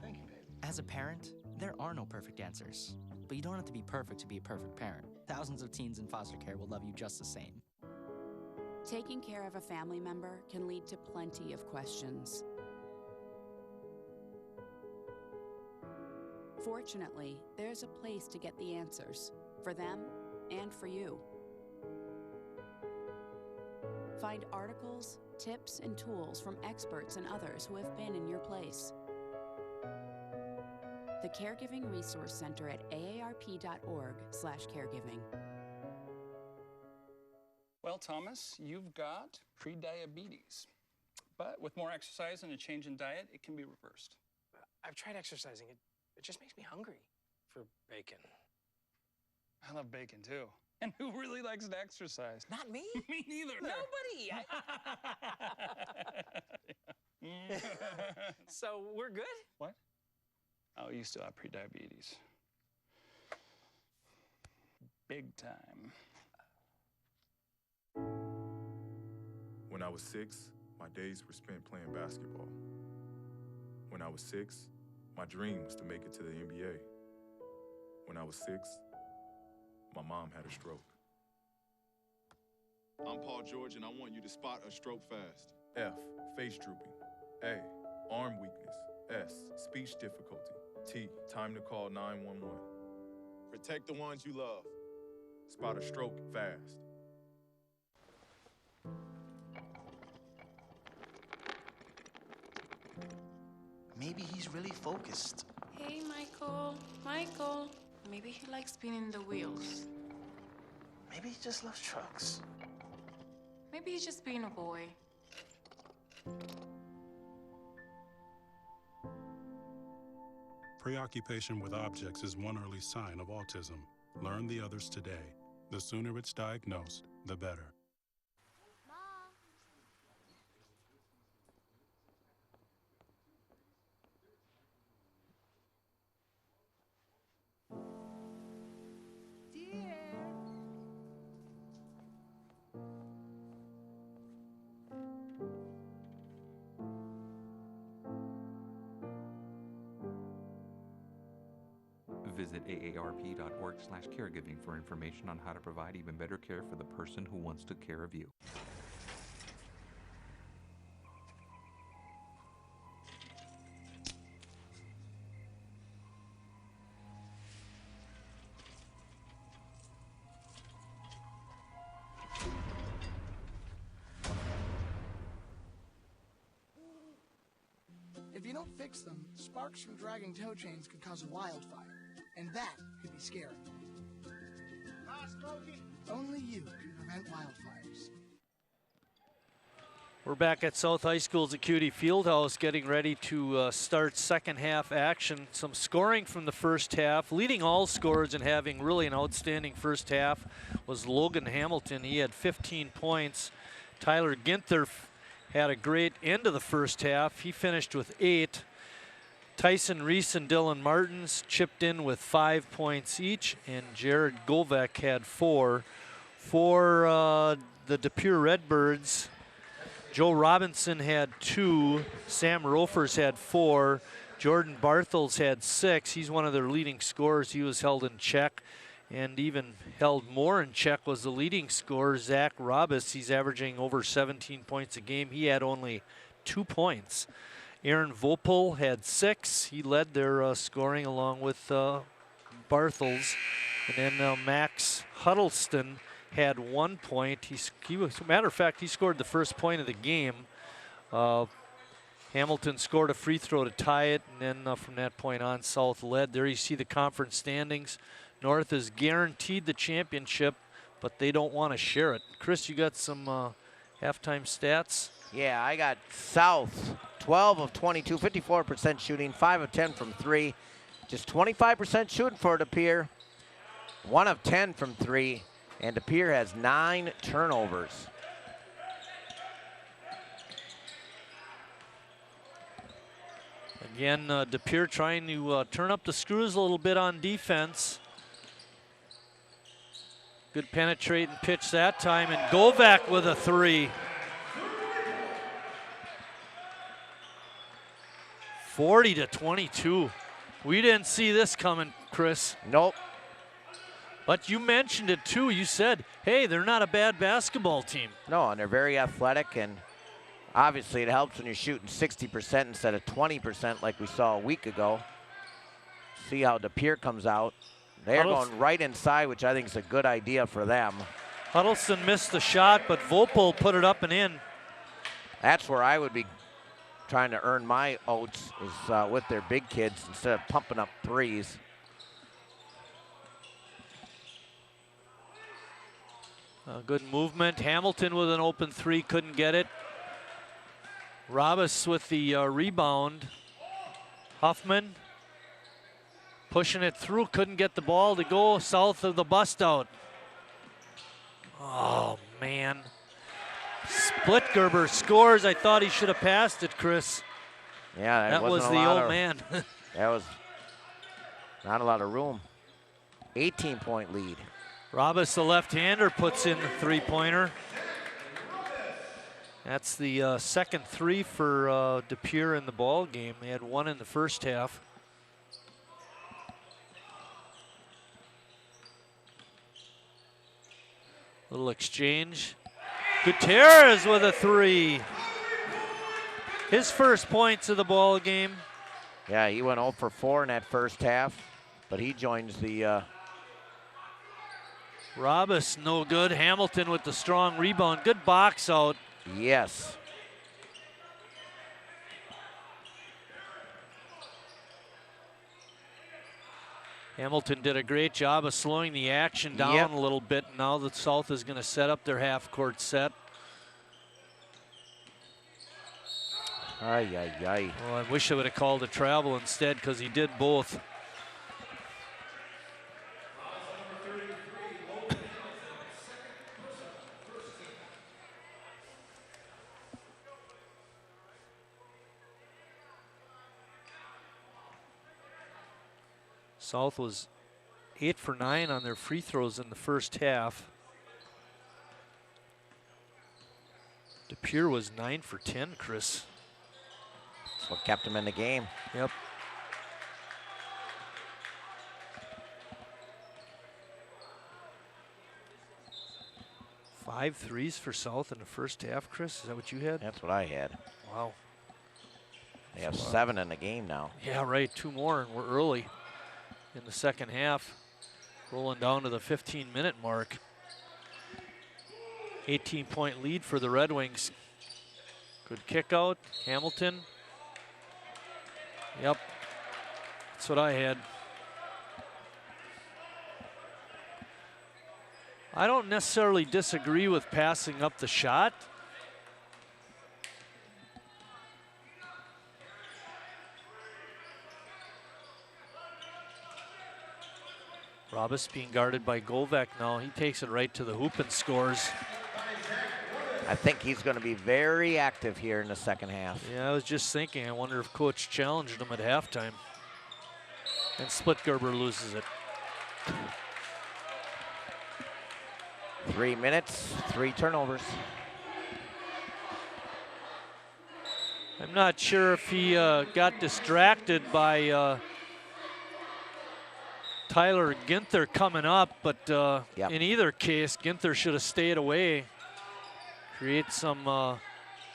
Speaker 23: Thank you, babe. As a parent, there are no perfect answers. But you don't have to be perfect to be a perfect parent. Thousands of teens in foster care will love you just the same.
Speaker 24: Taking care of a family member can lead to plenty of questions. Fortunately, there's a place to get the answers, for them and for you. Find articles, tips, and tools from experts and others who have been in your place. The Caregiving Resource Center at aarp.org/caregiving.
Speaker 25: Well, Thomas, you've got prediabetes. But with more exercise and a change in diet, it can be reversed.
Speaker 6: I've tried exercising. It just makes me hungry for bacon.
Speaker 25: I love bacon, too. And who really likes to exercise?
Speaker 6: Not me.
Speaker 25: Me neither.
Speaker 6: Nobody. So we're good?
Speaker 25: What? Oh, you still have prediabetes. Big time.
Speaker 21: When I was 6, my days were spent playing basketball. When I was 6, my dream was to make it to the NBA. When I was 6, my mom had a stroke. I'm Paul George, and I want you to spot a stroke fast. F, face drooping. A, arm weakness. S, speech difficulty. T, time to call 911. Protect the ones you love. Spot a stroke fast.
Speaker 13: Maybe he's really focused.
Speaker 17: Hey, Michael. Michael. Maybe he likes spinning the wheels.
Speaker 13: Maybe he just loves trucks.
Speaker 17: Maybe he's just being a boy.
Speaker 19: Preoccupation with objects is one early sign of autism. Learn the others today. The sooner it's diagnosed, the better.
Speaker 26: Visit aarp.org/caregiving for information on how to provide even better care for the person who once took care of you.
Speaker 27: If
Speaker 3: you don't fix them, sparks from dragging tow chains could cause a wildfire, and that could be scary. Only you can prevent wildfires.
Speaker 1: We're back at South High School's Acuity Fieldhouse getting ready to start second half action. Some scoring from the first half. Leading all scorers and having really an outstanding first half was Logan Hamilton. He had 15 points. Tyler Ginther had a great end of the first half. He finished with 8. Tyson Reese and Dylan Martins chipped in with 5 points each, and Jared Govek had 4. For the De Pere Redbirds, Joe Robinson had 2, Sam Rofers had 4, Jordan Barthels had 6. He's one of their leading scorers. He was held in check, and even held more in check was the leading scorer, Zach Robis. He's averaging over 17 points a game. He had only 2 points. Aaron Vopel had 6. He led their scoring along with Barthels. And then Max Huddleston had 1 point. He was, matter of fact, he scored the first point of the game. Hamilton scored a free throw to tie it, and then from that point on, South led. There you see the conference standings. North is guaranteed the championship, but they don't want to share it. Chris, you got some halftime stats?
Speaker 2: Yeah, I got South 12 of 22, 54% shooting, 5 of 10 from 3. Just 25% shooting for De Pere, 1 of 10 from 3. And De Pere has 9 turnovers.
Speaker 1: Again, De Pere trying to turn up the screws a little bit on defense. Good penetrating pitch that time, and Govek with a 3. 40-22. We didn't see this coming, Chris.
Speaker 2: Nope.
Speaker 1: But you mentioned it too. You said, hey, they're not a bad basketball team.
Speaker 2: No, and they're very athletic, and obviously it helps when you're shooting 60% instead of 20% like we saw a week ago. See how De Pere comes out. They're going right inside, which I think is a good idea for them.
Speaker 1: Huddleston missed the shot, but Vopel put it up and in.
Speaker 2: That's where I would be trying to earn my oats, is with their big kids instead of pumping up threes.
Speaker 1: Good movement. Hamilton with an open 3, couldn't get it. Robis with the rebound. Huffman pushing it through, couldn't get the ball to go south of the bust out. Oh, man. Splitgerber scores. I thought he should have passed it, Chris.
Speaker 2: Yeah,
Speaker 1: that was the old man.
Speaker 2: That was not a lot of room. 18-point lead.
Speaker 1: Robis, the left-hander, puts in the 3-pointer. That's the second 3 for De Pere in the ball game. They had 1 in the first half. Little exchange. Gutierrez with a 3. His first points of the ball game.
Speaker 2: Yeah, he went 0 for 4 in that first half, but he joins the
Speaker 1: Robis, no good. Hamilton with the strong rebound. Good box out.
Speaker 2: Yes.
Speaker 1: Hamilton did a great job of slowing the action down a little bit. Now the South is going to set up their half-court set.
Speaker 2: Ay, ay, ay.
Speaker 1: Well, I wish I would have called a travel instead, because he did both. South was 8 for 9 on their free throws in the first half. De Pere was 9 for 10, Chris.
Speaker 2: That's what kept him in the game.
Speaker 1: Yep. Five threes for South in the first half, Chris. Is that what you had?
Speaker 2: That's what I had.
Speaker 1: Wow.
Speaker 2: They have 7 in the game now.
Speaker 1: Yeah, right. 2 more, and we're early in the second half. Rolling down to the 15-minute mark. 18-point lead for the Red Wings. Good kick out. Hamilton Yep, that's what I had. I don't necessarily disagree with passing up the shot. Robus being guarded by Govek now. He takes it right to the hoop and scores.
Speaker 2: I think he's going to be very active here in the second half.
Speaker 1: Yeah, I was just thinking, I wonder if coach challenged him at halftime. And Splitgerber loses it.
Speaker 2: 3 minutes, 3 turnovers.
Speaker 1: I'm not sure if he got distracted by Tyler Ginther coming up, but in either case, Ginther should have stayed away. Create some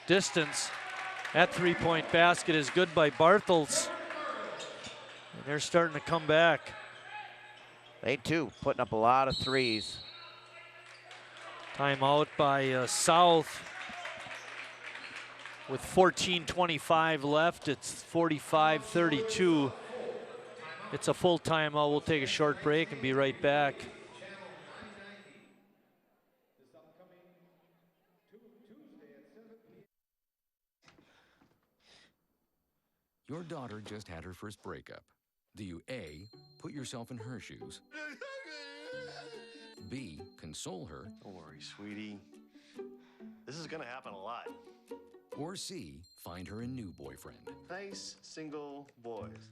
Speaker 1: distance. That three-point basket is good by Bartels. And they're starting to come back.
Speaker 2: They too, putting up a lot of threes.
Speaker 1: Timeout by South. With 14:25 left, it's 45-32. It's a full timeout. We'll take a short break and be right back.
Speaker 22: Your daughter just had her first breakup. Do you A, put yourself in her shoes? B, console her?
Speaker 4: Don't worry, sweetie. This is gonna happen a lot.
Speaker 22: Or C, find her a new boyfriend?
Speaker 4: Nice, single boys.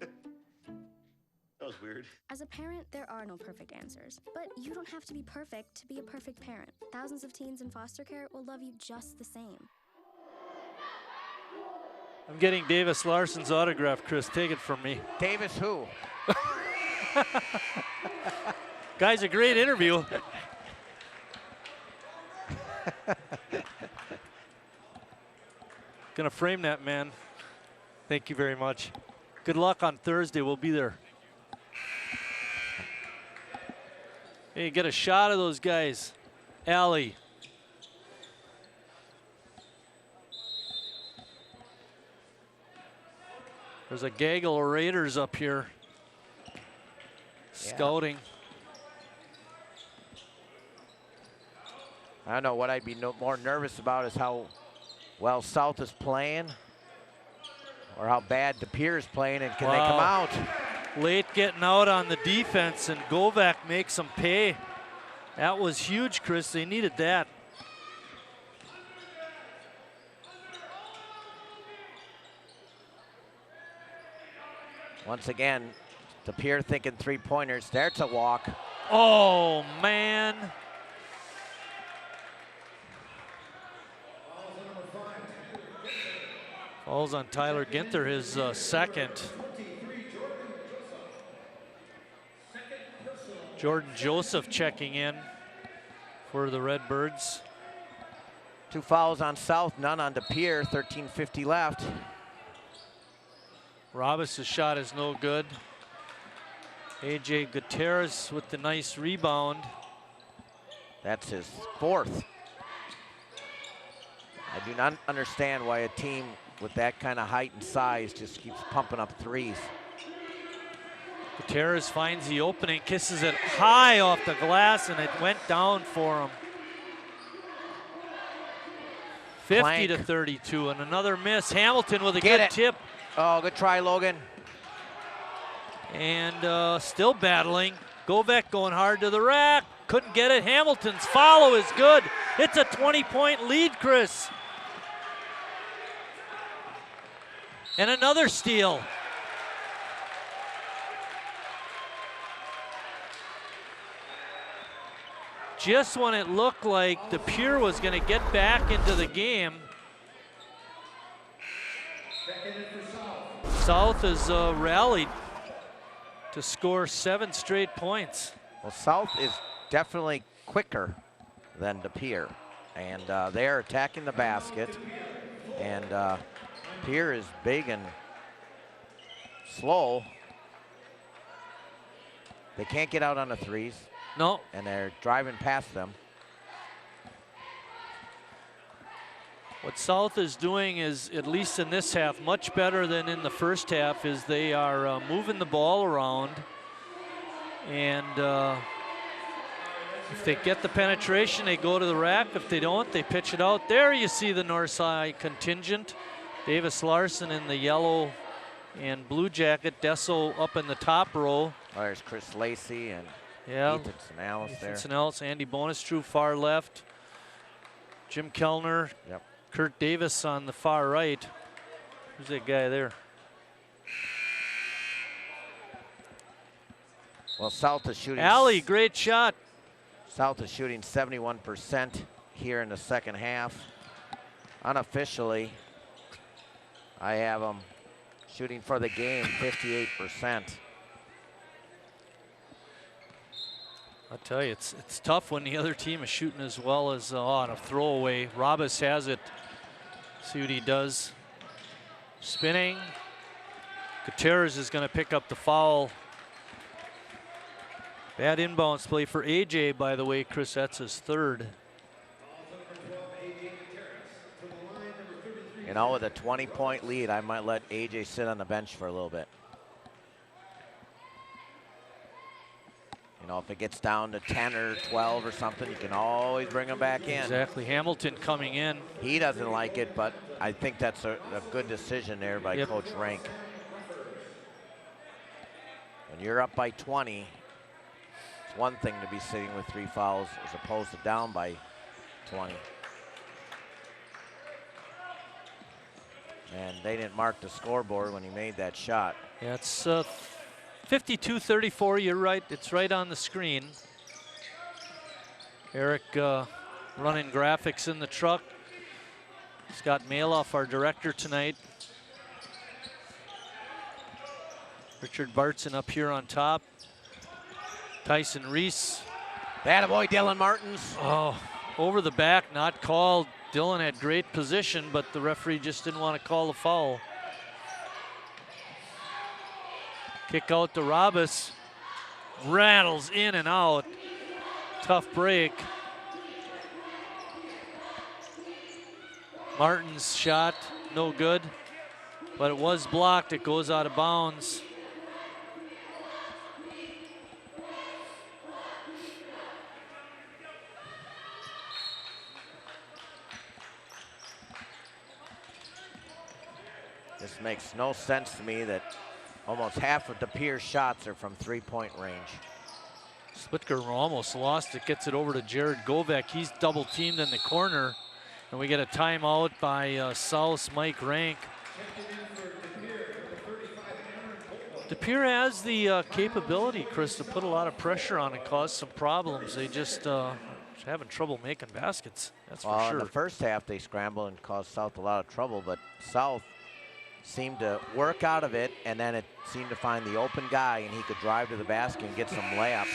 Speaker 4: That was weird.
Speaker 7: As a parent, there are no perfect answers. But you don't have to be perfect to be a perfect parent. Thousands of teens in foster care will love you just the same.
Speaker 1: I'm getting Davis Larson's autograph, Chris. Take it from me.
Speaker 2: Davis who?
Speaker 1: Guy's a great interview. Gonna frame that man. Thank you very much. Good luck on Thursday. We'll be there. Hey, get a shot of those guys. Alley. There's a gaggle of Raiders up here. Scouting.
Speaker 2: I don't know what I'd be more nervous about is how well South is playing or how bad De Pere is playing, and can they come out?
Speaker 1: Late getting out on the defense, and Govek makes them pay. That was huge, Chris. They needed that.
Speaker 2: Once again, De Pere thinking three-pointers. There's a walk.
Speaker 1: Oh, man. Falls on Tyler Ginther, his second. Jordan Joseph checking in for the Redbirds.
Speaker 2: 2 fouls on South, none on De Pere, 13:50 left.
Speaker 1: Robus' shot is no good. AJ Gutierrez with the nice rebound.
Speaker 2: That's his fourth. I do not understand why a team with that kind of height and size just keeps pumping up threes.
Speaker 1: Gutierrez finds the opening, kisses it high off the glass, and it went down for him. 50-32, and another miss. Hamilton with a good tip.
Speaker 2: Oh, good try, Logan.
Speaker 1: And still battling. Govek going hard to the rack. Couldn't get it. Hamilton's follow is good. It's a 20-point lead, Chris. And another steal. Just when it looked like De Pere was going to get back into the game, South has rallied to score 7 straight points.
Speaker 2: Well, South is definitely quicker than De Pere, and they're attacking the basket, and De Pere is big and slow. They can't get out on the threes.
Speaker 1: No.
Speaker 2: And they're driving past them.
Speaker 1: What South is doing is, at least in this half, much better than in the first half, is they are moving the ball around. And if they get the penetration, they go to the rack. If they don't, they pitch it out. There you see the north side contingent. Davis Larson in the yellow and blue jacket. Desso up in the top row.
Speaker 2: There's Chris Lacey and
Speaker 1: yeah,
Speaker 2: Ethan Sinellis there.
Speaker 1: Ethan Sinellis, Andy Bonistru far left. Jim Kellner.
Speaker 2: Yep.
Speaker 1: Kurt Davis on the far right. Who's that guy there?
Speaker 2: Well, South is shooting.
Speaker 1: Alley, great shot.
Speaker 2: South is shooting 71% here in the second half. Unofficially, I have them shooting for the game 58%.
Speaker 1: I'll tell you, it's tough when the other team is shooting as well as on a throwaway. Robas has it. See what he does. Spinning. Gutierrez is going to pick up the foul. Bad inbounds play for AJ, by the way, Chris. That's his third.
Speaker 2: You know, with a 20-point lead, I might let AJ sit on the bench for a little bit. You know, if it gets down to 10 or 12 or something, you can always bring him back in.
Speaker 1: Exactly. Hamilton coming in.
Speaker 2: He doesn't like it, but I think that's a good decision there by Coach Rank. When you're up by 20, it's one thing to be sitting with 3 fouls as opposed to down by 20. And they didn't mark the scoreboard when he made that shot.
Speaker 1: Yeah, it's 52-34, you're right. It's right on the screen. Eric running graphics in the truck. Scott Maloff, our director tonight. Richard Bartson up here on top. Tyson Reese.
Speaker 2: Attaboy, Dylan Martins.
Speaker 1: Oh, over the back, not called. Dylan had great position, but the referee just didn't want to call the foul. Kick out to Robas. Rattles in and out. Tough break. Martin's shot, no good. But it was blocked. It goes out of bounds.
Speaker 2: This makes no sense to me that almost half of DePierre's shots are from 3-point range.
Speaker 1: Splitker almost lost it, gets it over to Jared Govek. He's double teamed in the corner. And we get a timeout by South's Mike Rank. DePierre has the capability, Chris, to put a lot of pressure on and cause some problems. They just having trouble making baskets, that's for sure.
Speaker 2: In the first half, they scrambled and caused South a lot of trouble, but South seemed to work out of it, and then it seemed to find the open guy, and he could drive to the basket and get some layups,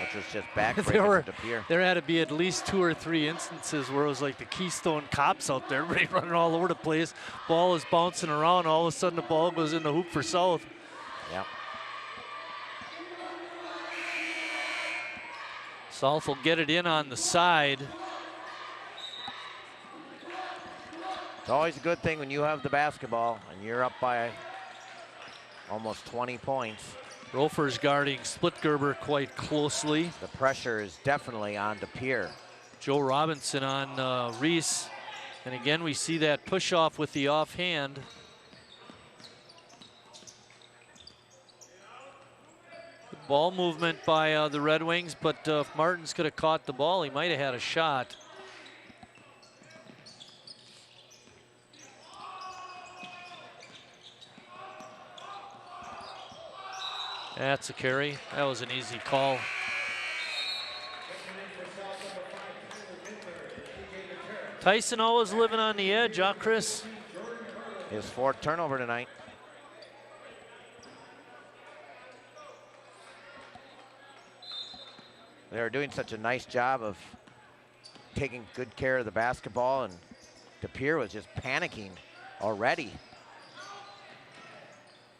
Speaker 2: which was just backbreaking for DePierre.
Speaker 1: There had to be at least 2 or 3 instances where it was like the Keystone Cops out there, everybody running all over the place. Ball is bouncing around, all of a sudden the ball goes in the hoop for South.
Speaker 2: Yep.
Speaker 1: South will get it in on the side.
Speaker 2: It's always a good thing when you have the basketball and you're up by almost 20 points.
Speaker 1: Rofer's guarding Splitgerber quite closely.
Speaker 2: The pressure is definitely on DePierre.
Speaker 1: Joe Robinson on Reese. And again, we see that push off with the offhand. Good ball movement by the Red Wings, but if Martins could have caught the ball, he might have had a shot. That's a carry. That was an easy call. Tyson always living on the edge, huh, Chris?
Speaker 2: His 4th turnover tonight. They're doing such a nice job of taking good care of the basketball, and DePierre was just panicking already.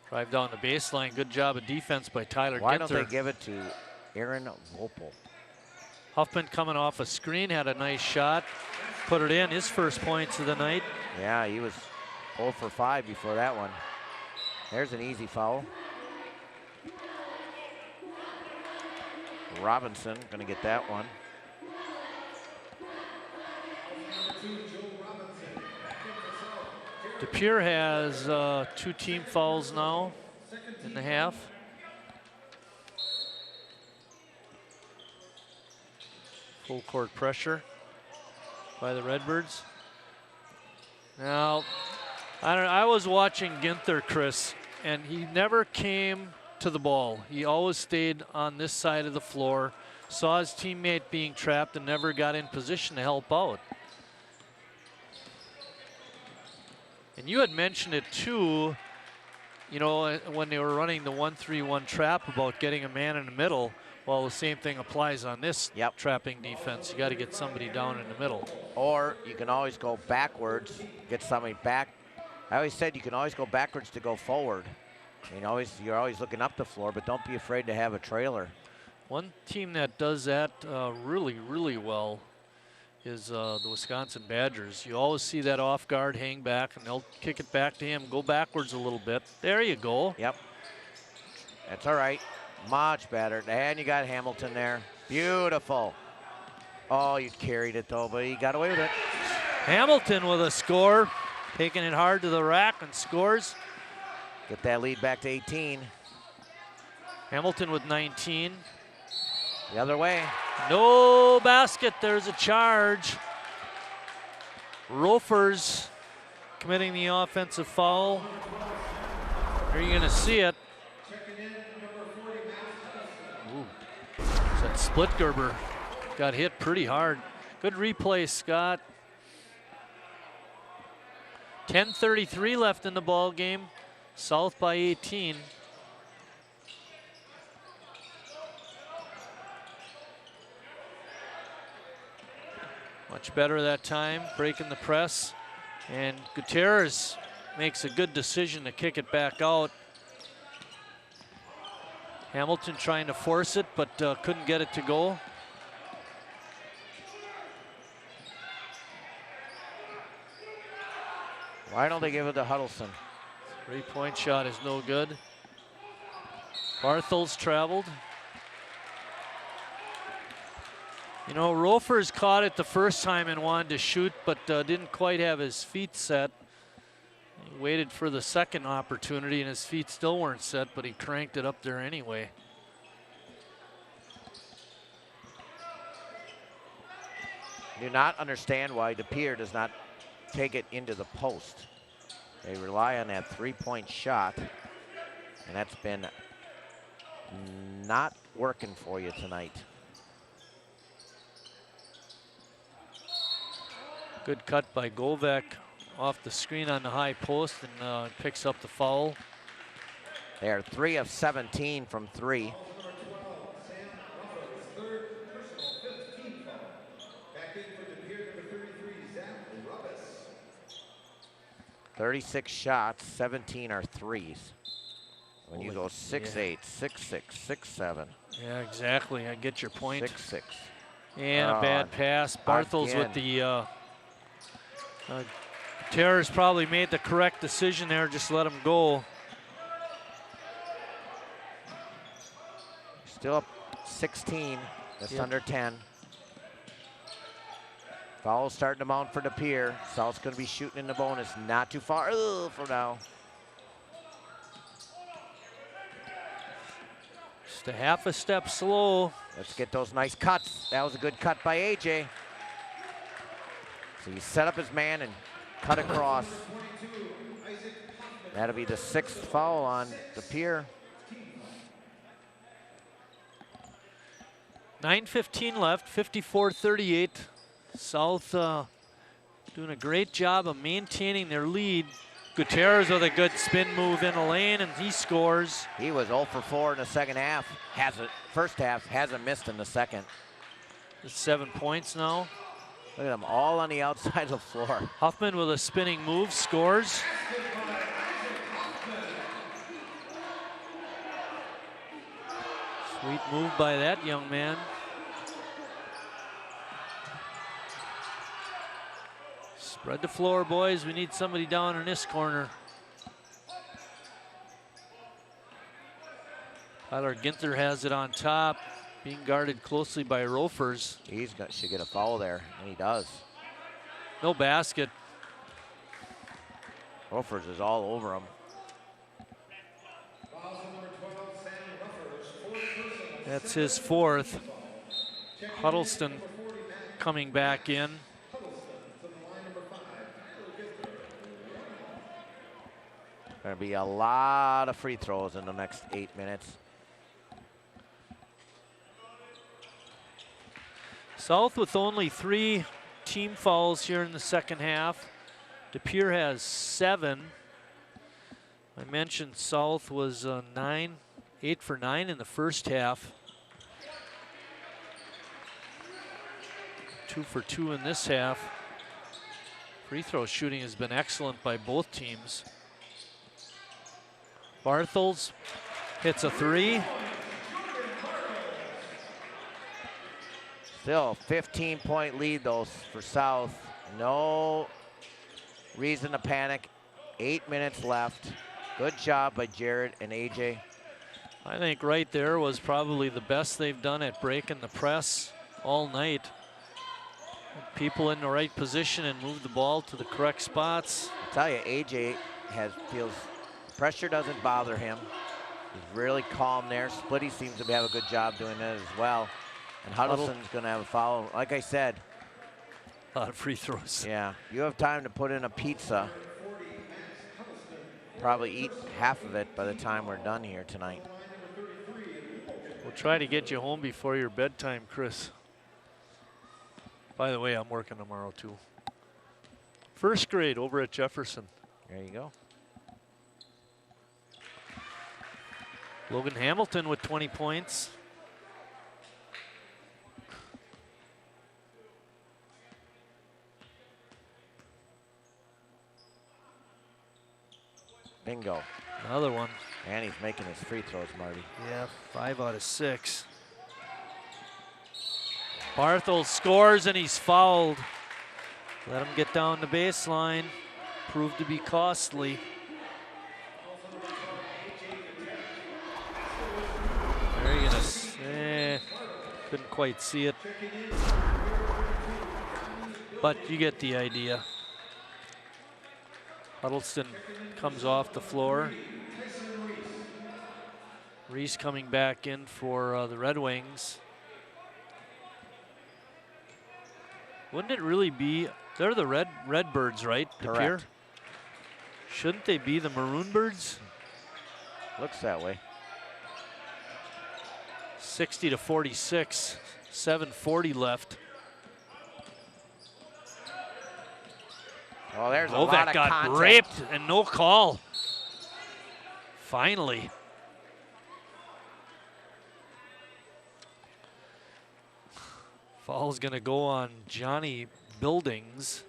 Speaker 1: Drive down the baseline. Good job of defense by Tyler
Speaker 2: Why
Speaker 1: Ginther.
Speaker 2: don't they give it to Aaron Vopel?
Speaker 1: Huffman coming off a screen, had a nice shot. put it in, his first points of the night.
Speaker 2: Yeah, he was 0 for 5 before that one. There's an easy foul. Robinson gonna get that one.
Speaker 1: DePere has 2 team fouls now in the half. Full court pressure by the Redbirds. Now, I was watching Ginther, Chris, and he never came to the ball. He always stayed on this side of the floor, saw his teammate being trapped and never got in position to help out. And you had mentioned it too, you know, when they were running the 1-3-1 trap about getting a man in the middle. Well, the same thing applies on this trapping defense. You got to get somebody down in the middle.
Speaker 2: Or you can always go backwards, get somebody back. I always said you can always go backwards to go forward. You're always looking up the floor, but don't be afraid to have a trailer.
Speaker 1: One team that does that really, really well is the Wisconsin Badgers. You always see that off guard hang back, and they'll kick it back to him, go backwards a little bit. There you go.
Speaker 2: Yep. That's all right. Much better. And you got Hamilton there. Beautiful. Oh, you carried it though, but he got away with it.
Speaker 1: Hamilton with a score, taking it hard to the rack and scores.
Speaker 2: Get that lead back to 18.
Speaker 1: Hamilton with 19.
Speaker 2: The other way.
Speaker 1: No basket, there's a charge. Rofers committing the offensive foul. Are you gonna see it? Ooh. It's that Splitgerber. Got hit pretty hard. Good replay, Scott. 10:33 left in the ball game. South by 18. Much better that time, breaking the press. And Gutierrez makes a good decision to kick it back out. Hamilton trying to force it, but couldn't get it to go.
Speaker 2: Why don't they give it to Huddleston?
Speaker 1: 3-point shot is no good. Barthel's traveled. You know, Rofers caught it the first time and wanted to shoot, but didn't quite have his feet set. He waited for the second opportunity and his feet still weren't set, but he cranked it up there anyway.
Speaker 2: Do not understand why DePere does not take it into the post. They rely on that 3-point shot, and that's been not working for you tonight.
Speaker 1: Good cut by Govek off the screen on the high post and picks up the foul.
Speaker 2: They are 3 of 17 from 3. 36 shots, 17 are threes. When you go 6'8", 6'6", 6'7".
Speaker 1: Yeah, exactly. I get your point.
Speaker 2: 6'6".
Speaker 1: And a bad pass. Barthel's with the Terrors probably made the correct decision there. Just let him go.
Speaker 2: Still up 16. Just under 10. Foul starting to mount for DePere. South's going to be shooting in the bonus. Not too far for now.
Speaker 1: Just a half a step slow.
Speaker 2: Let's get those nice cuts. That was a good cut by AJ. So he set up his man and cut across. That'll be the 6th foul on DePere.
Speaker 1: 9:15 left, 54-38. South doing a great job of maintaining their lead. Gutierrez with a good spin move in the lane, and he scores.
Speaker 2: He was 0 for 4 in the second half. First half, hasn't missed in the second.
Speaker 1: Just 7 points now.
Speaker 2: Look at them all on the outside of the floor.
Speaker 1: Huffman with a spinning move scores. Sweet move by that young man. Spread the floor, boys. We need somebody down in this corner. Tyler Ginther has it on top, being guarded closely by Rofers.
Speaker 2: Should get a foul there, and he does.
Speaker 1: No basket.
Speaker 2: Rofers is all over him.
Speaker 1: That's his fourth. Huddleston coming back in.
Speaker 2: Going to be a lot of free throws in the next 8 minutes.
Speaker 1: South with only 3 team fouls here in the second half. De Pere has 7. I mentioned South was 8 for 9 in the first half. 2 for 2 in this half. Free throw shooting has been excellent by both teams. Barthels hits a 3.
Speaker 2: Still 15-point lead though for South. No reason to panic. 8 minutes left. Good job by Jared and AJ.
Speaker 1: I think right there was probably the best they've done at breaking the press all night. People in the right position and move the ball to the correct spots.
Speaker 2: I tell you, AJ feels pressure doesn't bother him. He's really calm there. Splitty seems to have a good job doing that as well. And Huddleston's going to have a foul. Like I said,
Speaker 1: a lot of free throws.
Speaker 2: Yeah, you have time to put in a pizza. Probably eat half of it by the time we're done here tonight.
Speaker 1: We'll try to get you home before your bedtime, Chris. By the way, I'm working tomorrow too. First grade over at Jefferson.
Speaker 2: There you go.
Speaker 1: Logan Hamilton with 20 points.
Speaker 2: Bingo.
Speaker 1: Another one.
Speaker 2: And he's making his free throws, Marty.
Speaker 1: Yeah, 5 out of 6. Barthel scores and he's fouled. Let him get down the baseline. Proved to be costly. There you go. Couldn't quite see it. But you get the idea. Huddleston comes off the floor. Reese coming back in for the Red Wings. Wouldn't it really be, they're the Redbirds, right?
Speaker 2: Correct.
Speaker 1: De Pere? Shouldn't they be the Maroon Birds?
Speaker 2: Looks that way.
Speaker 1: 60 to 46, 7:40 left.
Speaker 2: Oh, there's a lot
Speaker 1: that
Speaker 2: of
Speaker 1: got
Speaker 2: contact.
Speaker 1: raped and no call. Finally. Foul's gonna go on Johnny Buildings.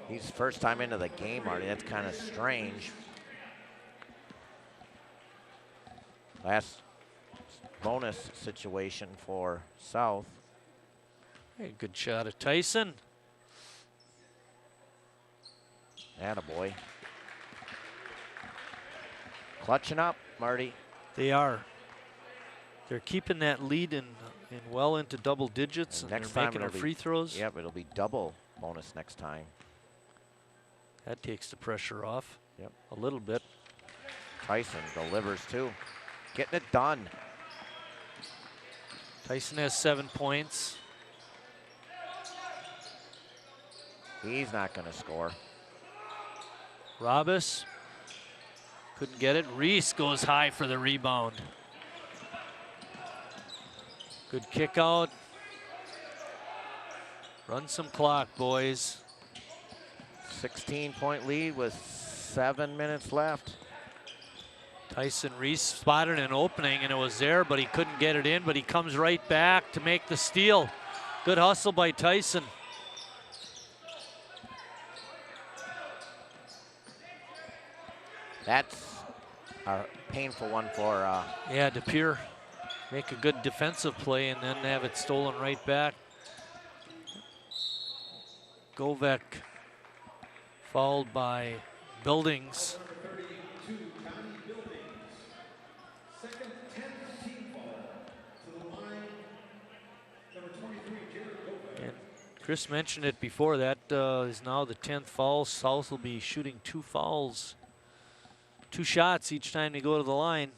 Speaker 2: He's first time into the game, Marty. That's kind of strange. Last bonus situation for South.
Speaker 1: Hey, good shot of Tyson.
Speaker 2: Attaboy. Clutching up, Marty.
Speaker 1: They are. They're keeping that lead in well into double digits, and
Speaker 2: next
Speaker 1: they're
Speaker 2: time
Speaker 1: making our free throws.
Speaker 2: Yep, it'll be double bonus next time.
Speaker 1: That takes the pressure off.
Speaker 2: Yep.
Speaker 1: A little bit.
Speaker 2: Tyson delivers too. Getting it done.
Speaker 1: Tyson has 7 points.
Speaker 2: He's not going to score.
Speaker 1: Robus couldn't get it. Reese goes high for the rebound. Good kick out. Run some clock, boys.
Speaker 2: 16-point lead with 7 minutes left.
Speaker 1: Tyson Reese spotted an opening and it was there, but he couldn't get it in, but he comes right back to make the steal. Good hustle by Tyson.
Speaker 2: That's a painful one for
Speaker 1: yeah, De Pere. make a good defensive play and then have it stolen right back. Govek fouled by Buildings. And Chris mentioned it before, that is now the 10th foul. South will be shooting 2 fouls, 2 shots each time they go to the line.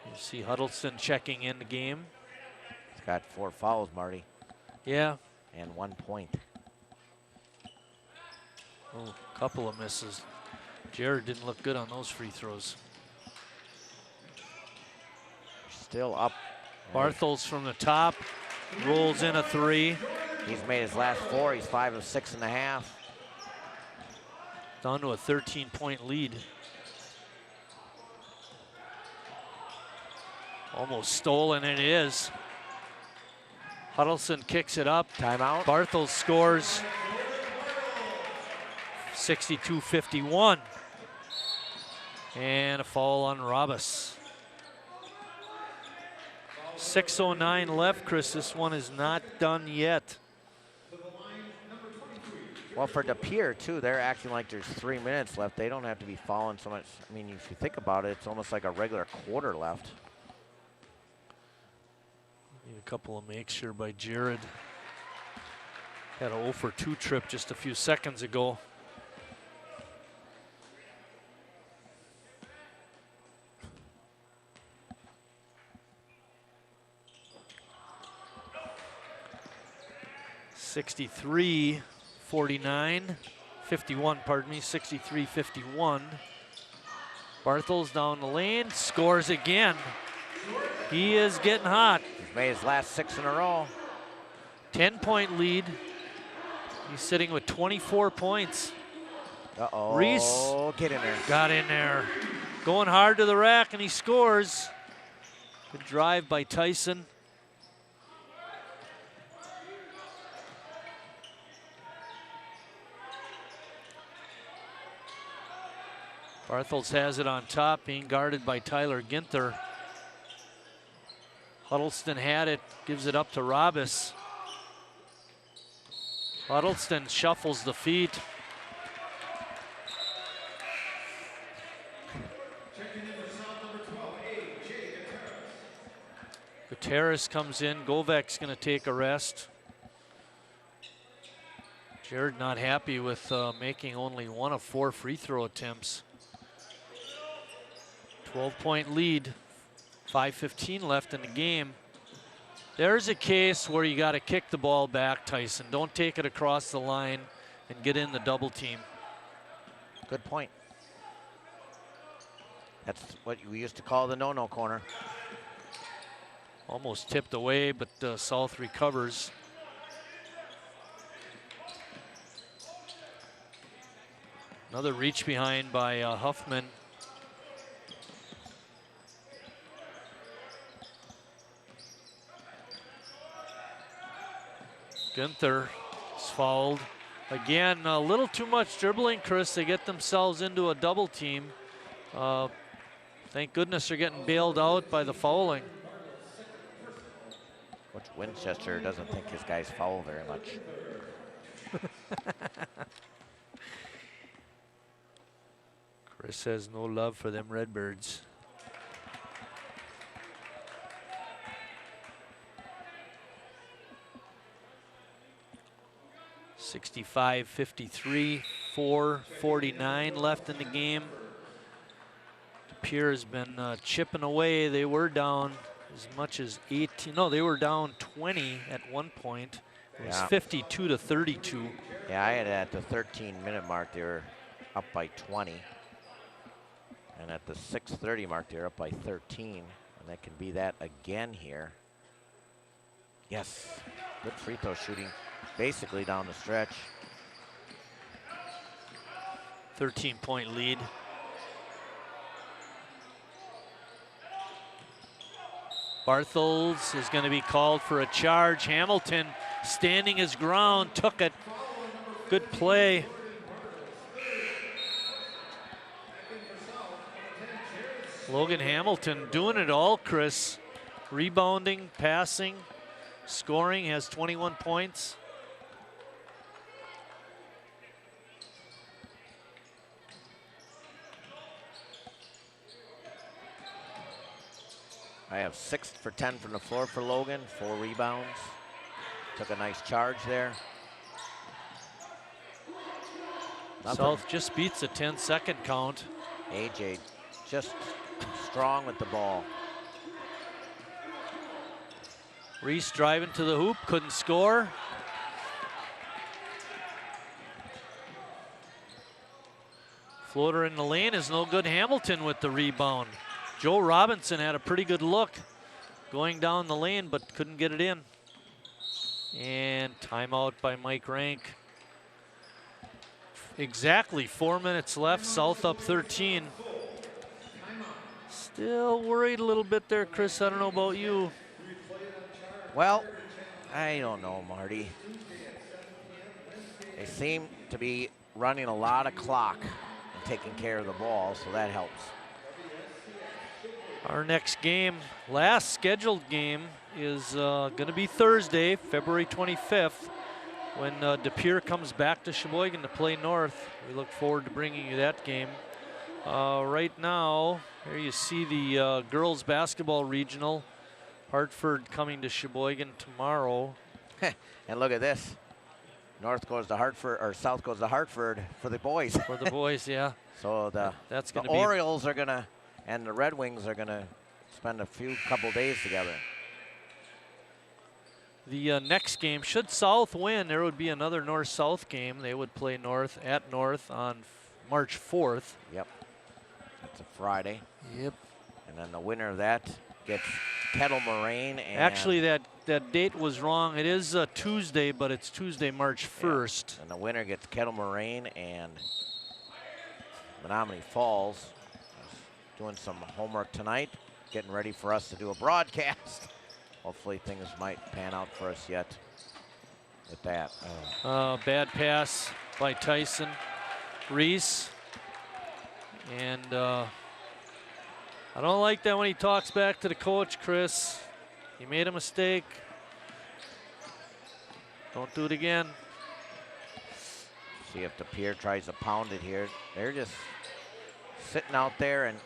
Speaker 1: You see Huddleston checking in the game.
Speaker 2: He's got 4 fouls, Marty.
Speaker 1: Yeah.
Speaker 2: And 1 point.
Speaker 1: Oh, a couple of misses. Jared didn't look good on those free throws.
Speaker 2: Still up.
Speaker 1: Barthol's from the top, rolls in a 3.
Speaker 2: He's made his last 4. He's 5 of 6.5.
Speaker 1: Down to a 13-point lead. Almost stolen, it is. Huddleston kicks it up.
Speaker 2: Timeout.
Speaker 1: Barthel scores. 62-51. And a foul on Robus. 6:09 left, Chris. This one is not done yet.
Speaker 2: Well, for De Pere, too, they're acting like there's 3 minutes left. They don't have to be fouling so much. I mean, if you think about it, it's almost like a regular quarter left.
Speaker 1: Need a couple of makes here by Jared. Had a 0 for 2 trip just a few seconds ago. (63-49), 51, pardon me, 63-51. Barthel's down the lane, scores again. He is getting hot.
Speaker 2: He's made his last 6 in a row.
Speaker 1: 10-point lead. He's sitting with 24 points.
Speaker 2: Uh-oh.
Speaker 1: Reese
Speaker 2: get in there.
Speaker 1: Got in there. Going hard to the rack, and he scores. Good drive by Tyson. Barthels has it on top, being guarded by Tyler Ginther. Huddleston had it, gives it up to Robus. Huddleston shuffles the feet. Gutierrez comes in. Govek's going to take a rest. Jared not happy with making only 1 of 4 free throw attempts. 12-point lead. 5:15 left in the game. There's a case where you got to kick the ball back, Tyson. Don't take it across the line and get in the double team.
Speaker 2: Good point. That's what we used to call the no-no corner.
Speaker 1: Almost tipped away, but South recovers. Another reach behind by Huffman. Gunther is fouled. Again, a little too much dribbling, Chris. They get themselves into a double team. Thank goodness they're getting bailed out by the fouling.
Speaker 2: Which Winchester doesn't think his guys foul very much.
Speaker 1: Chris has no love for them Redbirds. (65-53), 4:49 left in the game. De Pere has been chipping away. They were down as much as 18. No, they were down 20 at one point. It was 52-32.
Speaker 2: Yeah, I had at the 13-minute mark, they were up by 20. And at the 6:30 mark, they're up by 13. And that can be that again here. Yes, good free throw shooting, basically down the stretch.
Speaker 1: 13-point lead. Barthels is going to be called for a charge. Hamilton standing his ground, took it. Good play. Logan Hamilton doing it all, Chris. Rebounding, passing, scoring, has 21 points.
Speaker 2: I have 6 for 10 from the floor for Logan, 4 rebounds. Took a nice charge there.
Speaker 1: South just beats a 10-second count.
Speaker 2: AJ just strong with the ball.
Speaker 1: Reese driving to the hoop, couldn't score. Floater in the lane is no good. Hamilton with the rebound. Joe Robinson had a pretty good look going down the lane, but couldn't get it in. And timeout by Mike Rank. Exactly 4 minutes left, South up 13. Still worried a little bit there, Chris. I don't know about you.
Speaker 2: Well, I don't know, Marty. They seem to be running a lot of clock and taking care of the ball, so that helps.
Speaker 1: Our next game, last scheduled game, is going to be Thursday, February 25th, when De Pere comes back to Sheboygan to play North. We look forward to bringing you that game. Right now, here you see the girls basketball regional. Hartford coming to Sheboygan tomorrow.
Speaker 2: And look at this. North goes to Hartford, or South goes to Hartford for the boys.
Speaker 1: For the boys, yeah.
Speaker 2: So the Orioles are gonna, and the Red Wings are gonna spend a couple days together.
Speaker 1: The next game, should South win, there would be another North-South game. They would play North at North on March 4th.
Speaker 2: Yep. That's a Friday.
Speaker 1: Yep.
Speaker 2: And then the winner of that gets Kettle Moraine. And
Speaker 1: actually, that date was wrong. It is Tuesday, but it's Tuesday, March 1st.
Speaker 2: Yeah. And the winner gets Kettle Moraine and Menominee Falls. Doing some homework tonight, getting ready for us to do a broadcast. Hopefully things might pan out for us yet with that.
Speaker 1: Bad pass by Tyson Reese. And I don't like that when he talks back to the coach, Chris. He made a mistake. Don't do it again.
Speaker 2: See if De Pere tries to pound it here. They're just sitting out there, and